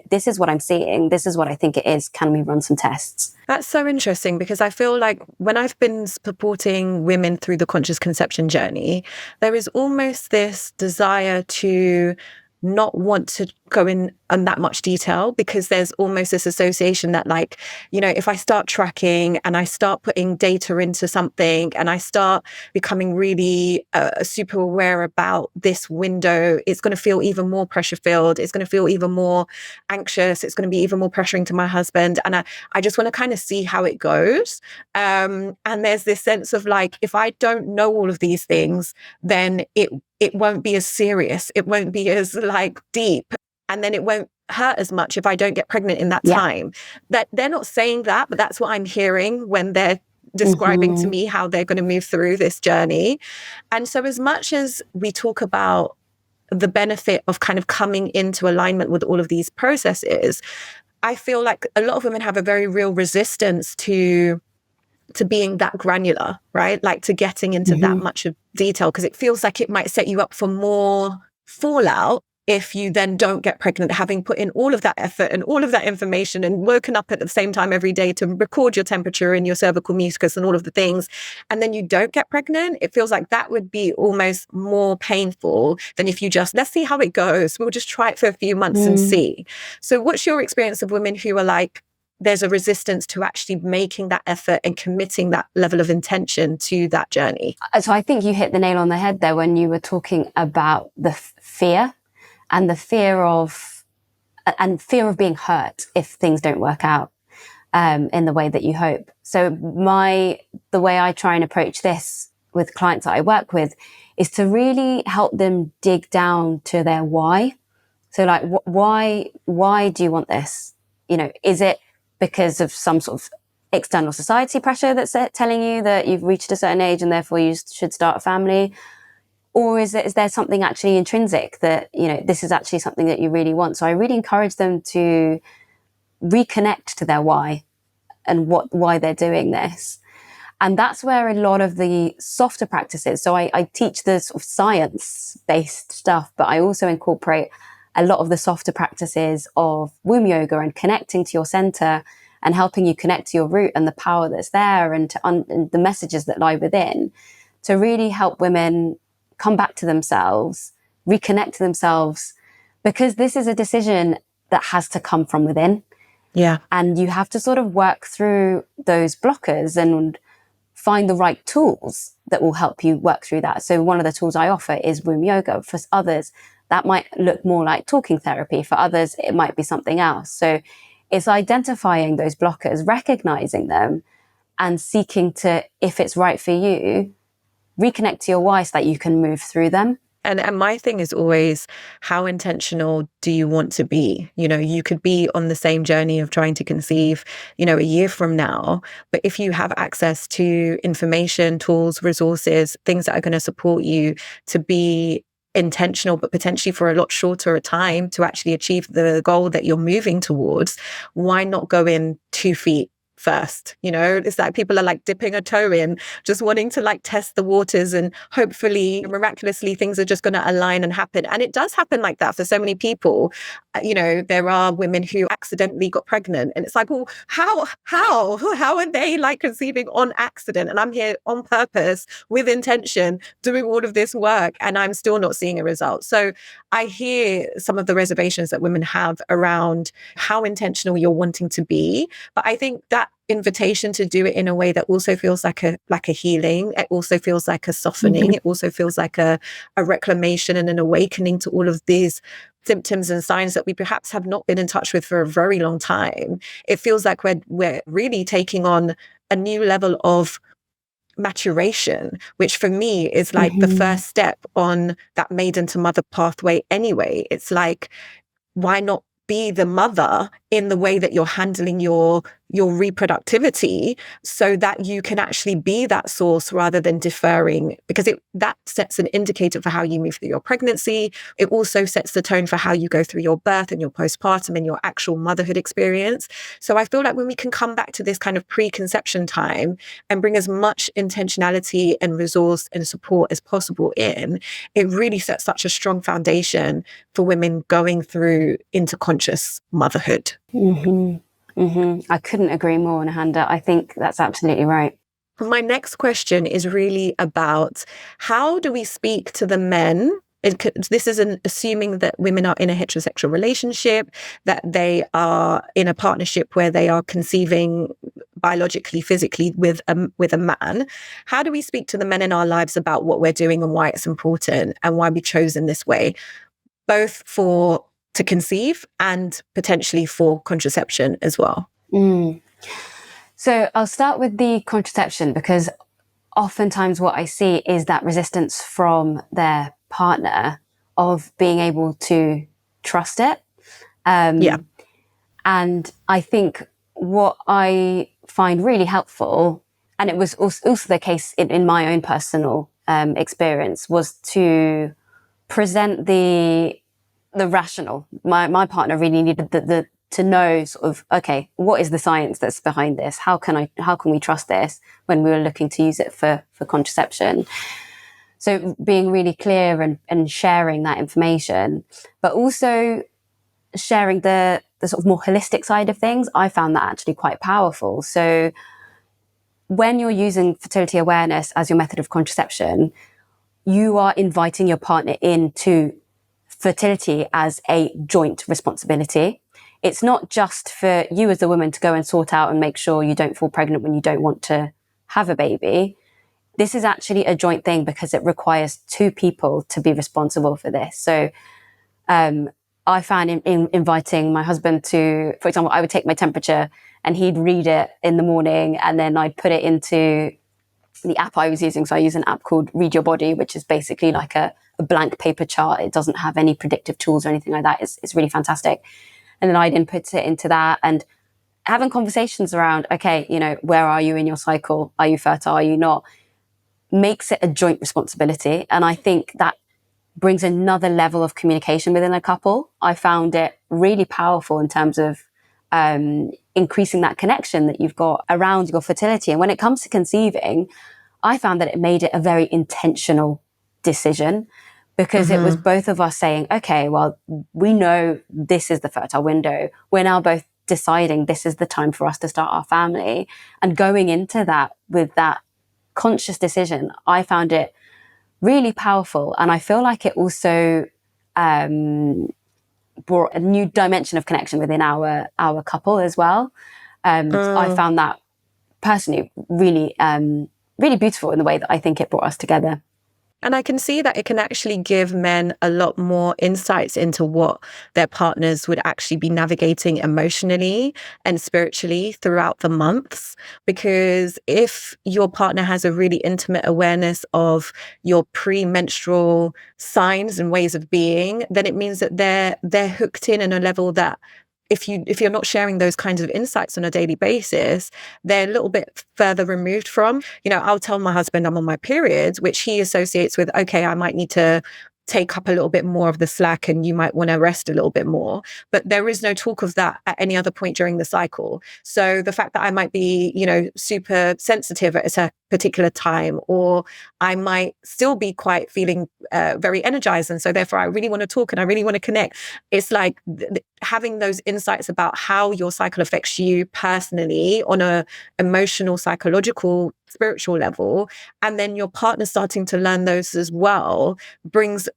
this is what I'm seeing. This is what I think it is. Can we run some tests? That's so interesting, because I feel like when I've been supporting women through the conscious conception journey, there is almost this desire to not want to go in on that much detail, because there's almost this association that, like, if I start tracking and I start putting data into something and I start becoming really super aware about this window, it's going to feel even more pressure filled. It's going to feel even more anxious. It's going to be even more pressuring to my husband. And I just want to kind of see how it goes. And there's this sense of like, if I don't know all of these things, then it won't be as serious. It won't be as like deep. And then it won't hurt as much if I don't get pregnant in that time. That they're not saying that, but that's what I'm hearing when they're describing to me how they're going to move through this journey. And so as much as we talk about the benefit of kind of coming into alignment with all of these processes, I feel like a lot of women have a very real resistance to being that granular, right? Like to getting into that much of detail, because it feels like it might set you up for more fallout if you then don't get pregnant, having put in all of that effort and all of that information and woken up at the same time every day to record your temperature and your cervical mucus and all of the things, and then you don't get pregnant. It feels like that would be almost more painful than if you just, let's see how it goes. We'll just try it for a few months and see. So what's your experience of women who are like, there's a resistance to actually making that effort and committing that level of intention to that journey? So I think you hit the nail on the head there when you were talking about the fear and the fear of being hurt if things don't work out in the way that you hope. So the way I try and approach this with clients that I work with is to really help them dig down to their why. So like, why do you want this? Is it because of some sort of external society pressure that's telling you that you've reached a certain age and therefore you should start a family? Or is there something actually intrinsic that, this is actually something that you really want? So I really encourage them to reconnect to their why and why they're doing this. And that's where a lot of the softer practices, so I teach the sort of science-based stuff, but I also incorporate a lot of the softer practices of womb yoga and connecting to your center and helping you connect to your root and the power that's there and and the messages that lie within, to really help women come back to themselves, reconnect to themselves, because this is a decision that has to come from within. Yeah. And you have to sort of work through those blockers and find the right tools that will help you work through that. So one of the tools I offer is womb yoga. For others, that might look more like talking therapy. For others, it might be something else. So it's identifying those blockers, recognizing them, and seeking to, if it's right for you, reconnect to your why so that you can move through them. And my thing is always, how intentional do you want to be? You know, you could be on the same journey of trying to conceive, you know, a year from now. But if you have access to information, tools, resources, things that are going to support you to be intentional, but potentially for a lot shorter a time to actually achieve the goal that you're moving towards, why not go in 2 feet first? You know, it's like people are like dipping a toe in, just wanting to like test the waters, and hopefully miraculously things are just going to align and happen. And it does happen like that for so many people. You know, there are women who accidentally got pregnant, and it's like, well, how are they like conceiving on accident? And I'm here on purpose with intention doing all of this work, and I'm still not seeing a result. So I hear some of the reservations that women have around how intentional you're wanting to be. But I think that invitation to do it in a way that also feels like a healing, it also feels like a softening, it also feels like a reclamation and an awakening to all of these symptoms and signs that we perhaps have not been in touch with for a very long time. It feels like we're really taking on a new level of maturation, which for me is like the first step on that maiden to mother pathway anyway. It's like, why not be the mother in the way that you're handling your reproductivity, so that you can actually be that source rather than deferring, because that sets an indicator for how you move through your pregnancy. It also sets the tone for how you go through your birth and your postpartum and your actual motherhood experience. So I feel like when we can come back to this kind of preconception time and bring as much intentionality and resource and support as possible in, it really sets such a strong foundation for women going through into conscious motherhood. I couldn't agree more, Nahanda. I think that's absolutely right. My next question is really about, how do we speak to the men? This is assuming that women are in a heterosexual relationship, that they are in a partnership where they are conceiving biologically, physically with a man. How do we speak to the men in our lives about what we're doing and why it's important and why we chose in this way, both to conceive and potentially for contraception as well? So I'll start with the contraception, because oftentimes what I see is that resistance from their partner of being able to trust it. And I think what I find really helpful, and it was also the case in my own personal experience, was to present the rational. My partner really needed to know sort of, okay, what is the science that's behind this? How can we trust this when we were looking to use it for contraception? So being really clear and sharing that information, but also sharing the sort of more holistic side of things, I found that actually quite powerful. So when you're using fertility awareness as your method of contraception, you are inviting your partner into fertility as a joint responsibility. It's not just for you as a woman to go and sort out and make sure you don't fall pregnant when you don't want to have a baby. This is actually a joint thing because it requires 2 people to be responsible for this. So I found in inviting my husband to, for example, I would take my temperature and he'd read it in the morning, and then I'd put it into the app I was using. So I use an app called Read Your Body, which is basically like a blank paper chart. It doesn't have any predictive tools or anything like that. It's really fantastic. And then I'd input it into that, and having conversations around, okay, you know, where are you in your cycle? Are you fertile? Are you not? Makes it a joint responsibility. And I think that brings another level of communication within a couple. I found it really powerful in terms of increasing that connection that you've got around your fertility. And when it comes to conceiving, I found that it made it a very intentional decision, because it was both of us saying, okay, well, we know this is the fertile window. We're now both deciding this is the time for us to start our family. And going into that with that conscious decision, I found it really powerful. And I feel like it also brought a new dimension of connection within our couple as well. I found that personally really, really beautiful in the way that I think it brought us together. And I can see that it can actually give men a lot more insights into what their partners would actually be navigating emotionally and spiritually throughout the months. Because if your partner has a really intimate awareness of your premenstrual signs and ways of being, then it means that they're hooked in a level that if you're not sharing those kinds of insights on a daily basis, they're a little bit further removed from. I'll tell my husband I'm on my period, which he associates with, okay, I might need to take up a little bit more of the slack and you might want to rest a little bit more. But there is no talk of that at any other point during the cycle. So the fact that I might be, super sensitive at a particular time, or I might still be quite feeling very energized. And so therefore I really want to talk and I really want to connect. It's like having those insights about how your cycle affects you personally on a emotional, psychological, spiritual level, and then your partner starting to learn those as well, brings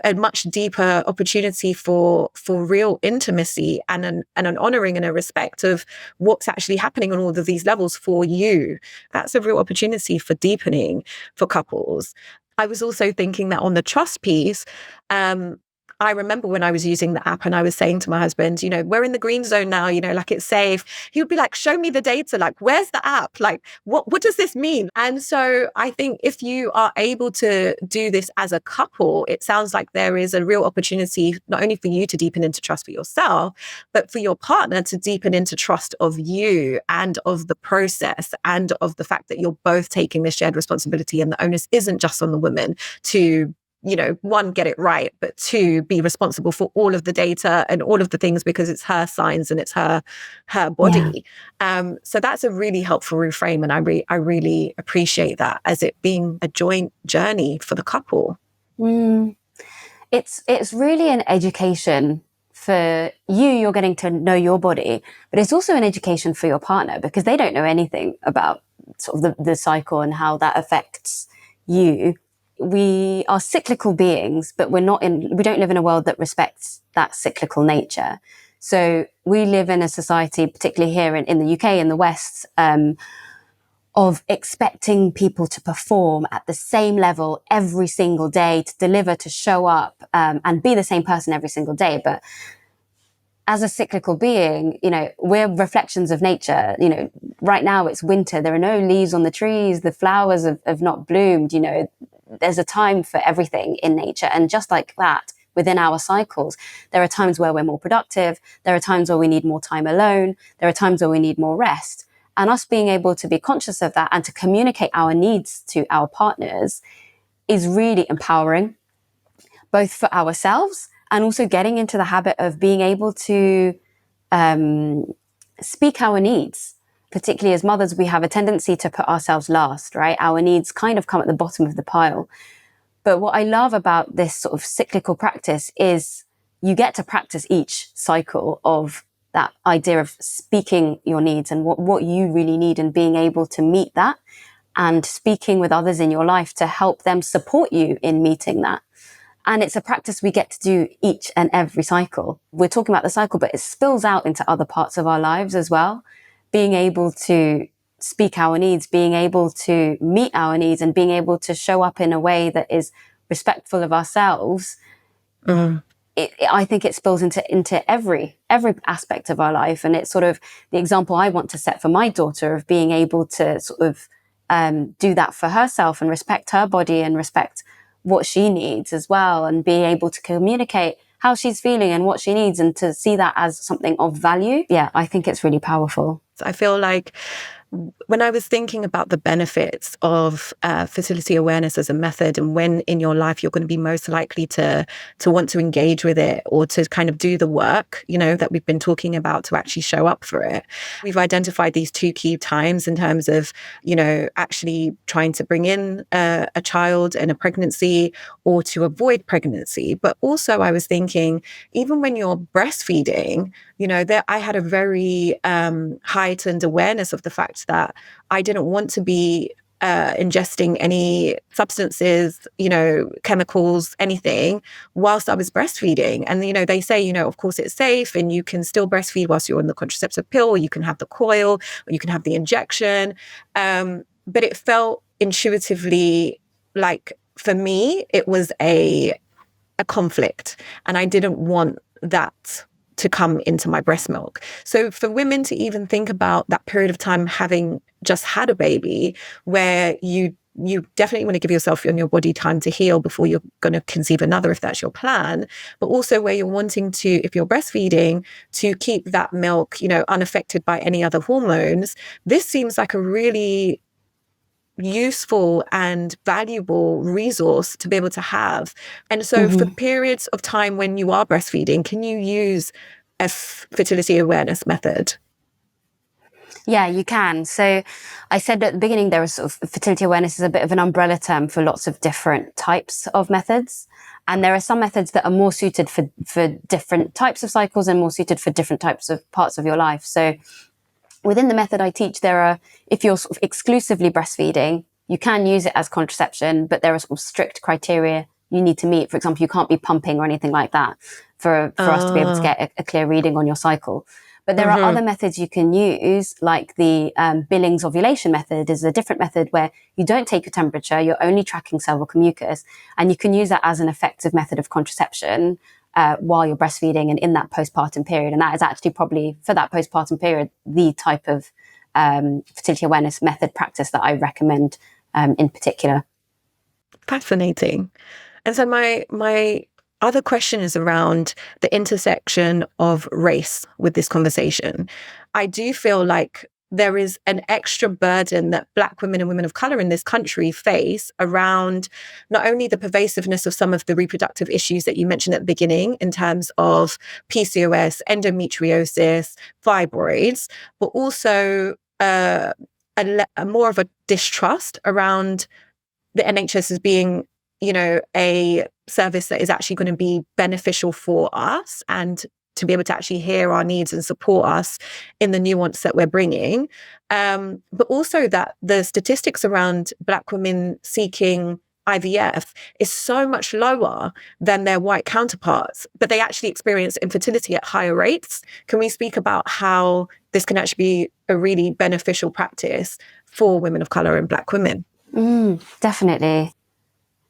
a much deeper opportunity for real intimacy and an honoring and a respect of what's actually happening on all of these levels for you. That's a real opportunity for deepening for couples. I was also thinking that on the trust piece, I remember when I was using the app and I was saying to my husband, we're in the green zone now, like it's safe. He would be like, show me the data. Like, where's the app? Like, what does this mean? And so I think if you are able to do this as a couple, it sounds like there is a real opportunity, not only for you to deepen into trust for yourself, but for your partner to deepen into trust of you and of the process and of the fact that you're both taking this shared responsibility, and the onus isn't just on the woman to one, get it right, but two, be responsible for all of the data and all of the things because it's her signs and it's her body. Yeah. So that's a really helpful reframe. And I really appreciate that as it being a joint journey for the couple. It's really an education for you. You're getting to know your body, but it's also an education for your partner because they don't know anything about sort of the cycle and how that affects you. We are cyclical beings, but we don't live in a world that respects that cyclical nature. So we live in a society, particularly here in the UK, in the West, of expecting people to perform at the same level every single day, to deliver, to show up, and be the same person every single day. But as a cyclical being, we're reflections of nature. Right now it's winter. There are no leaves on the trees. The flowers have not bloomed. There's a time for everything in nature. And just like that, within our cycles, there are times where we're more productive. There are times where we need more time alone. There are times where we need more rest. And us being able to be conscious of that and to communicate our needs to our partners is really empowering, both for ourselves and also getting into the habit of being able to speak our needs. Particularly as mothers, we have a tendency to put ourselves last, right? Our needs kind of come at the bottom of the pile. But what I love about this sort of cyclical practice is you get to practice each cycle of that idea of speaking your needs and what you really need and being able to meet that, and speaking with others in your life to help them support you in meeting that. And it's a practice we get to do each and every cycle. We're talking about the cycle, but it spills out into other parts of our lives as well. Being able to speak our needs, being able to meet our needs, and being able to show up in a way that is respectful of ourselves. I think it spills into every aspect of our life. And it's sort of the example I want to set for my daughter of being able to sort of do that for herself and respect her body and respect what she needs as well, and being able to communicate how she's feeling and what she needs, and to see that as something of value. Yeah, I think it's really powerful. I feel like when I was thinking about the benefits of fertility awareness as a method, and when in your life you're going to be most likely to want to engage with it or to kind of do the work, that we've been talking about to actually show up for it, we've identified these two key times in terms of, actually trying to bring in a child and a pregnancy or to avoid pregnancy. But also I was thinking, even when you're breastfeeding, I had a very heightened awareness of the fact that I didn't want to be ingesting any substances, chemicals, anything whilst I was breastfeeding. And, they say, of course it's safe and you can still breastfeed whilst you're on the contraceptive pill, or you can have the coil, or you can have the injection. But it felt intuitively like, for me, it was a conflict, and I didn't want that to come into my breast milk. So for women to even think about that period of time, having just had a baby, where you definitely want to give yourself and your body time to heal before you're going to conceive another, if that's your plan, but also where you're wanting to, if you're breastfeeding, to keep that milk, unaffected by any other hormones. This seems like a really useful and valuable resource to be able to have. And so for periods of time when you are breastfeeding, can you use a fertility awareness method? Yeah, you can. So I said at the beginning, there was sort of fertility awareness is a bit of an umbrella term for lots of different types of methods. And there are some methods that are more suited for different types of cycles and more suited for different types of parts of your life. So within the method I teach, if you're sort of exclusively breastfeeding, you can use it as contraception, but there are sort of strict criteria you need to meet. For example, you can't be pumping or anything like that for us to be able to get a clear reading on your cycle. But there are other methods you can use, like the Billings ovulation method is a different method where you don't take your temperature, you're only tracking cervical mucus, and you can use that as an effective method of contraception while you're breastfeeding and in that postpartum period. And that is actually probably, for that postpartum period, the type of fertility awareness method practice that I recommend in particular. Fascinating. And so my other question is around the intersection of race with this conversation. I do feel like there is an extra burden that Black women and women of color in this country face around not only the pervasiveness of some of the reproductive issues that you mentioned at the beginning in terms of PCOS, endometriosis, fibroids, but also a more of a distrust around the NHS as being, a service that is actually going to be beneficial for us and to be able to actually hear our needs and support us in the nuance that we're bringing. But also that the statistics around Black women seeking IVF is so much lower than their white counterparts, but they actually experience infertility at higher rates. Can we speak about how this can actually be a really beneficial practice for women of color and Black women? Definitely.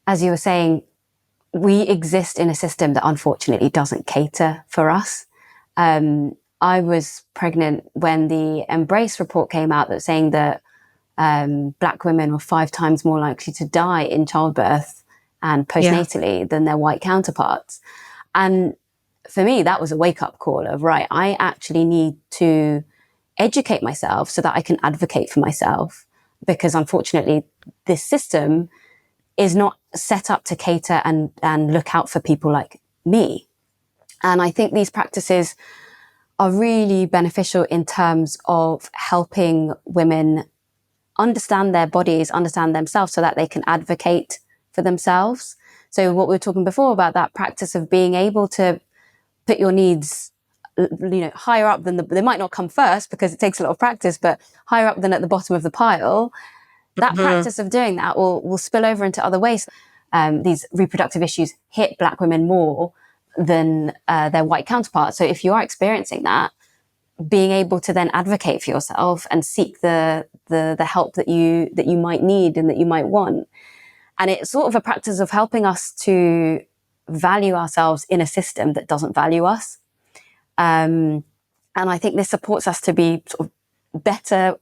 As you were saying, we exist in a system that unfortunately doesn't cater for us. I was pregnant when the Embrace report came out that saying that Black women were 5 times more likely to die in childbirth and postnatally than their white counterparts. And for me, that was a wake-up call of, right, I actually need to educate myself so that I can advocate for myself, because unfortunately this system is not set up to cater and look out for people like me. And I think these practices are really beneficial in terms of helping women understand their bodies, understand themselves so that they can advocate for themselves. So what we were talking before about that practice of being able to put your needs, higher up than they might not come first because it takes a lot of practice, but higher up than at the bottom of the pile. That practice of doing that will spill over into other ways. These reproductive issues hit Black women more than their white counterparts. So if you are experiencing that, being able to then advocate for yourself and seek the help that you might need and that you might want. And it's sort of a practice of helping us to value ourselves in a system that doesn't value us. And I think this supports us to be sort of better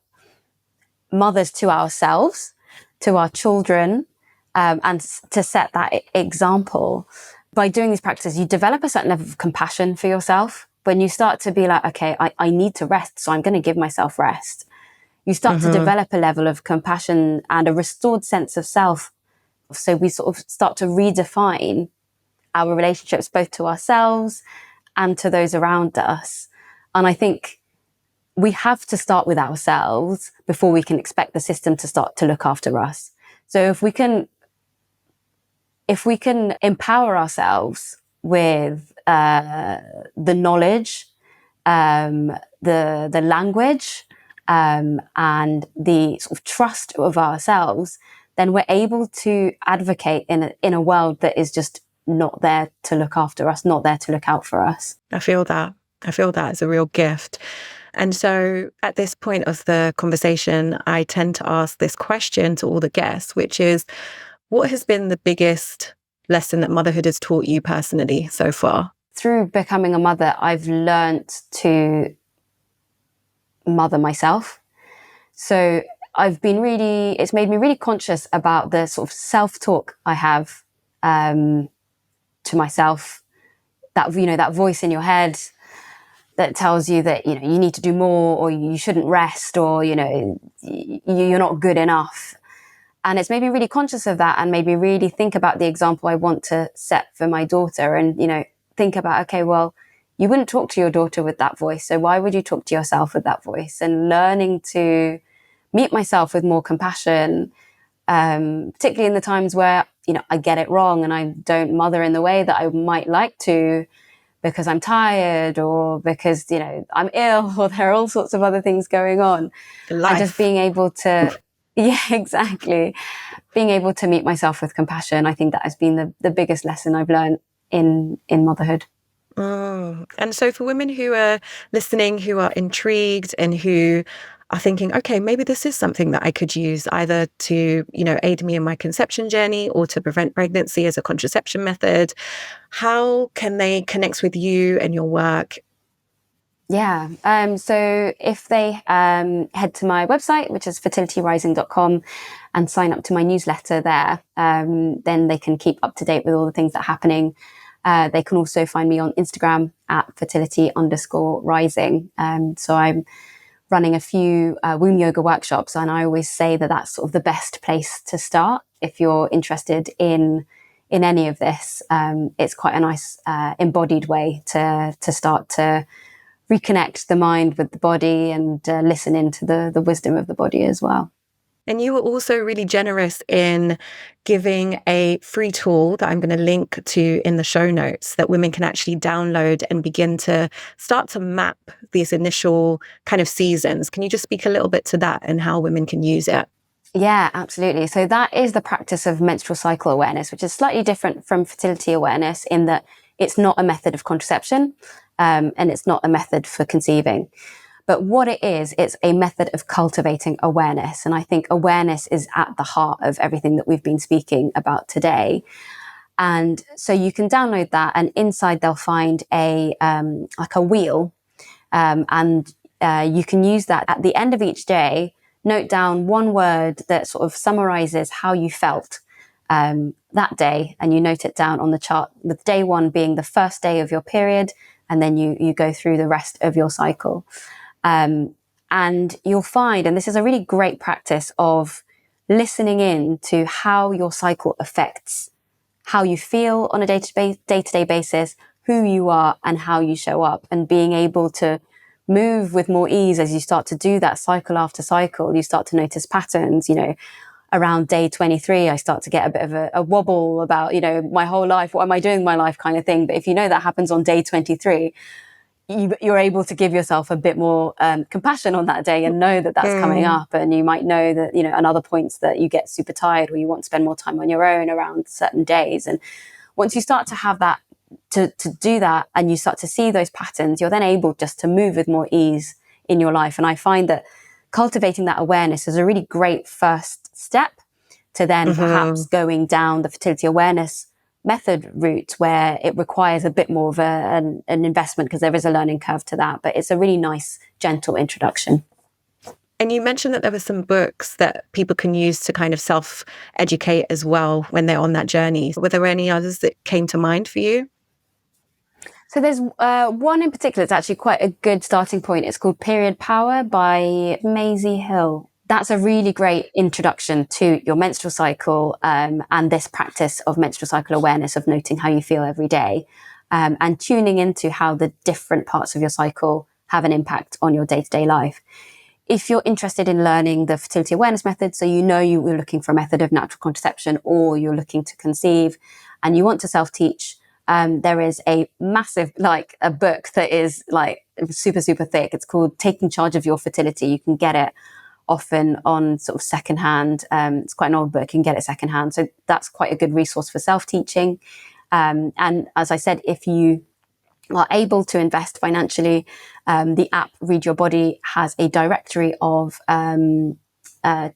mothers to ourselves, to our children, and to set that example. By doing these practices, you develop a certain level of compassion for yourself. When you start to be like, okay, I need to rest, so I'm going to give myself rest. you start to develop a level of compassion and a restored sense of self. So we sort of start to redefine our relationships, both to ourselves and to those around us. And I think we have to start with ourselves before we can expect the system to start to look after us. So if we can empower ourselves with the knowledge, the language, and the sort of trust of ourselves, then we're able to advocate in a world that is just not there to look after us, not there to look out for us. I feel that. I feel that as a real gift. And so at this point of the conversation, I tend to ask this question to all the guests, which is, what has been the biggest lesson that motherhood has taught you personally so far? Through becoming a mother, I've learnt to mother myself. So it's made me really conscious about the sort of self-talk I have to myself, that voice in your head that tells you that, you need to do more, or you shouldn't rest, or, you're not good enough. And it's made me really conscious of that, and made me really think about the example I want to set for my daughter, and, think about, okay, well, you wouldn't talk to your daughter with that voice, so why would you talk to yourself with that voice? And learning to meet myself with more compassion, particularly in the times where, I get it wrong and I don't mother in the way that I might like to, because I'm tired, or because, I'm ill, or there are all sorts of other things going on. Life. And just being able to, yeah, exactly. Being able to meet myself with compassion, I think that has been the biggest lesson I've learned in motherhood. And so for women who are listening, who are intrigued and who are thinking, okay, maybe this is something that I could use either to, aid me in my conception journey or to prevent pregnancy as a contraception method, how can they connect with you and your work? Yeah. So if they head to my website, which is fertilityrising.com, and sign up to my newsletter there, then they can keep up to date with all the things that are happening. They can also find me on Instagram at fertility_rising. So I'm running a few womb yoga workshops, and I always say that that's sort of the best place to start if you're interested in any of this. It's quite a nice embodied way to start to reconnect the mind with the body, and listen into the wisdom of the body as well. And you were also really generous in giving a free tool that I'm going to link to in the show notes that women can actually download and begin to start to map these initial kind of seasons. Can you just speak a little bit to that and how women can use it? Yeah, absolutely. So that is the practice of menstrual cycle awareness, which is slightly different from fertility awareness in that it's not a method of contraception, and it's not a method for conceiving. But what it is, it's a method of cultivating awareness. And I think awareness is at the heart of everything that we've been speaking about today. And so you can download that, and inside they'll find like a wheel. And you can use that at the end of each day, note down one word that sort of summarizes how you felt that day. And you note it down on the chart, with day one being the first day of your period. And then you go through the rest of your cycle. And you'll find, and this is a really great practice of listening in to how your cycle affects how you feel on a day-to-day basis, who you are and how you show up, and being able to move with more ease as you start to do that cycle after cycle. You start to notice patterns, around day 23, I start to get a bit of a wobble about, my whole life, what am I doing in my life kind of thing. But if that happens on day 23, you're able to give yourself a bit more compassion on that day, and know that that's coming up. And you might know that, and other points that you get super tired, or you want to spend more time on your own around certain days. And once you start to have that, to do that, and you start to see those patterns, you're then able just to move with more ease in your life. And I find that cultivating that awareness is a really great first step to then perhaps going down the fertility awareness method route, where it requires a bit more of an investment, because there is a learning curve to that. But it's a really nice, gentle introduction. And you mentioned that there were some books that people can use to kind of self-educate as well when they're on that journey. Were there any others that came to mind for you? So there's one in particular that's actually quite a good starting point. It's called Period Power by Maisie Hill. That's a really great introduction to your menstrual cycle and this practice of menstrual cycle awareness, of noting how you feel every day and tuning into how the different parts of your cycle have an impact on your day-to-day life. If you're interested in learning the fertility awareness method, so you know you're looking for a method of natural contraception or you're looking to conceive and you want to self-teach, there is a massive, a book that is super, super thick. It's called Taking Charge of Your Fertility. You can get it often on sort of secondhand. It's quite an old book. You can get it secondhand. So that's quite a good resource for self-teaching. And as I said, if you are able to invest financially, the app Read Your Body has a directory of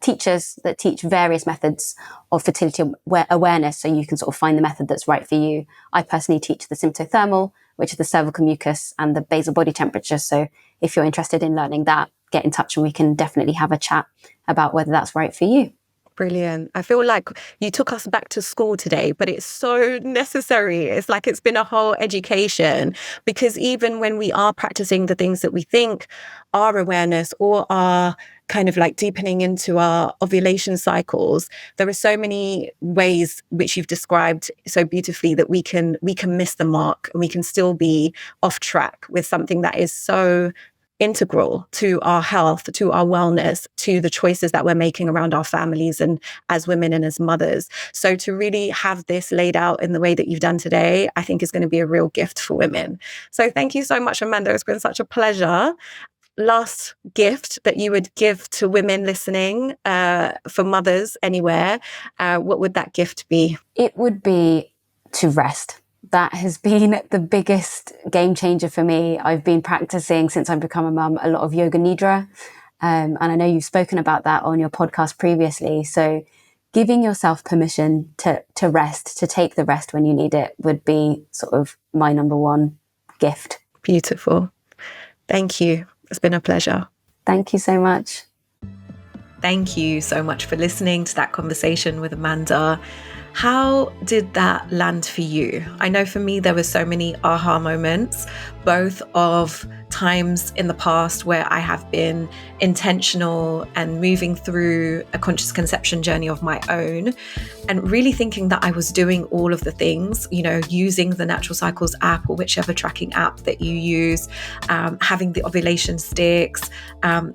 teachers that teach various methods of fertility awareness, so you can sort of find the method that's right for you. I personally teach the symptothermal, which is the cervical mucus, and the basal body temperature. So if you're interested in learning that, get in touch and we can definitely have a chat about whether that's right for you. Brilliant. I feel like you took us back to school today, but it's so necessary. It's like it's been a whole education, because even when we are practicing the things that we think are awareness or are kind of like deepening into our ovulation cycles, there are so many ways which you've described so beautifully that we can miss the mark and we can still be off track with something that is so integral to our health, to our wellness, to the choices that we're making around our families and as women and as mothers. So to really have this laid out in the way that you've done today, I think is going to be a real gift for women. So thank you so much, Amanda. It's been such a pleasure. Last gift that you would give to women listening, for mothers anywhere, what would that gift be? It would be to rest. That has been the biggest game changer for me. I've been practicing since I've become a mum a lot of yoga nidra. And I know you've spoken about that on your podcast previously. So giving yourself permission to rest, to take the rest when you need it, would be sort of my number one gift. Beautiful. Thank you. It's been a pleasure. Thank you so much. Thank you so much for listening to that conversation with Amanda. How did that land for you? I know for me, there were so many aha moments, both of times in the past where I have been intentional and moving through a conscious conception journey of my own and really thinking that I was doing all of the things, using the Natural Cycles app or whichever tracking app that you use, having the ovulation sticks,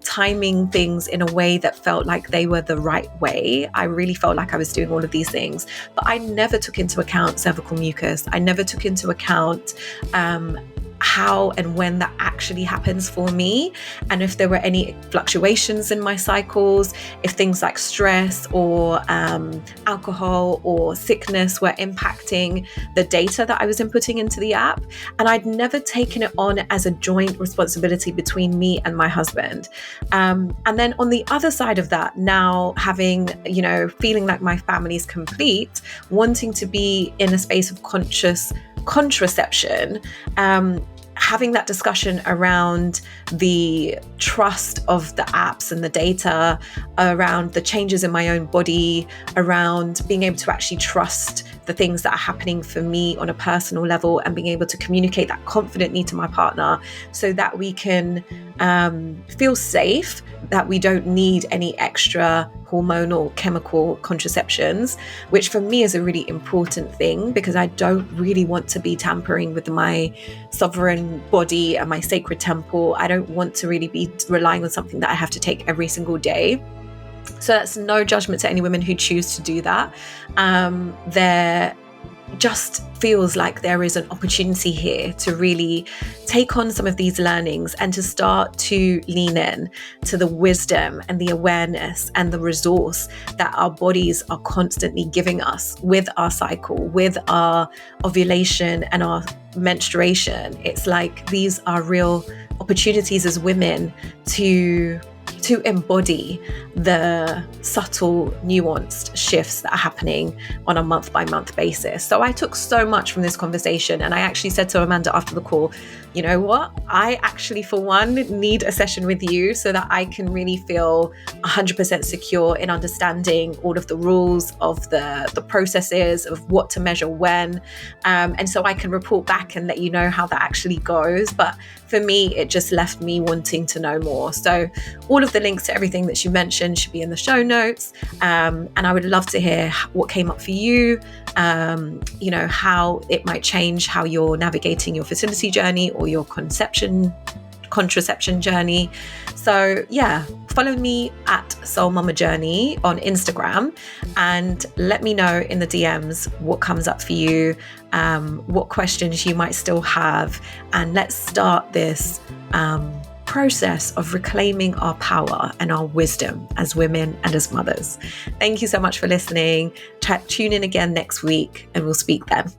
timing things in a way that felt like they were the right way. I really felt like I was doing all of these things, but I never took into account cervical mucus. I never took into account how and when that actually happens for me, and if there were any fluctuations in my cycles, if things like stress or alcohol or sickness were impacting the data that I was inputting into the app. And I'd never taken it on as a joint responsibility between me and my husband. And then on the other side of that, now having, feeling like my family's complete, wanting to be in a space of conscious contraception, having that discussion around the trust of the apps and the data, around the changes in my own body, around being able to actually trust the things that are happening for me on a personal level, and being able to communicate that confidently to my partner so that we can feel safe, that we don't need any extra hormonal chemical contraceptions, which for me is a really important thing, because I don't really want to be tampering with my sovereign body and my sacred temple. I don't want to really be relying on something that I have to take every single day. So that's no judgment to any women who choose to do that. There just feels like there is an opportunity here to really take on some of these learnings and to start to lean in to the wisdom and the awareness and the resource that our bodies are constantly giving us with our cycle, with our ovulation and our menstruation. It's like these are real opportunities as women to to embody the subtle, nuanced shifts that are happening on a month-by-month basis. So I took so much from this conversation, and I actually said to Amanda after the call, you know what? I actually, for one, need a session with you so that I can really feel 100% secure in understanding all of the rules of the processes of what to measure when. And so I can report back and let you know how that actually goes. But for me, it just left me wanting to know more. So all of the links to everything that you mentioned should be in the show notes. And I would love to hear what came up for you, how it might change how you're navigating your fertility journey or your contraception journey. So yeah, follow me at Soul Mama Journey on Instagram and let me know in the DMs what comes up for you, what questions you might still have, and let's start this process of reclaiming our power and our wisdom as women and as mothers. Thank you so much for listening. Tune in again next week and we'll speak then.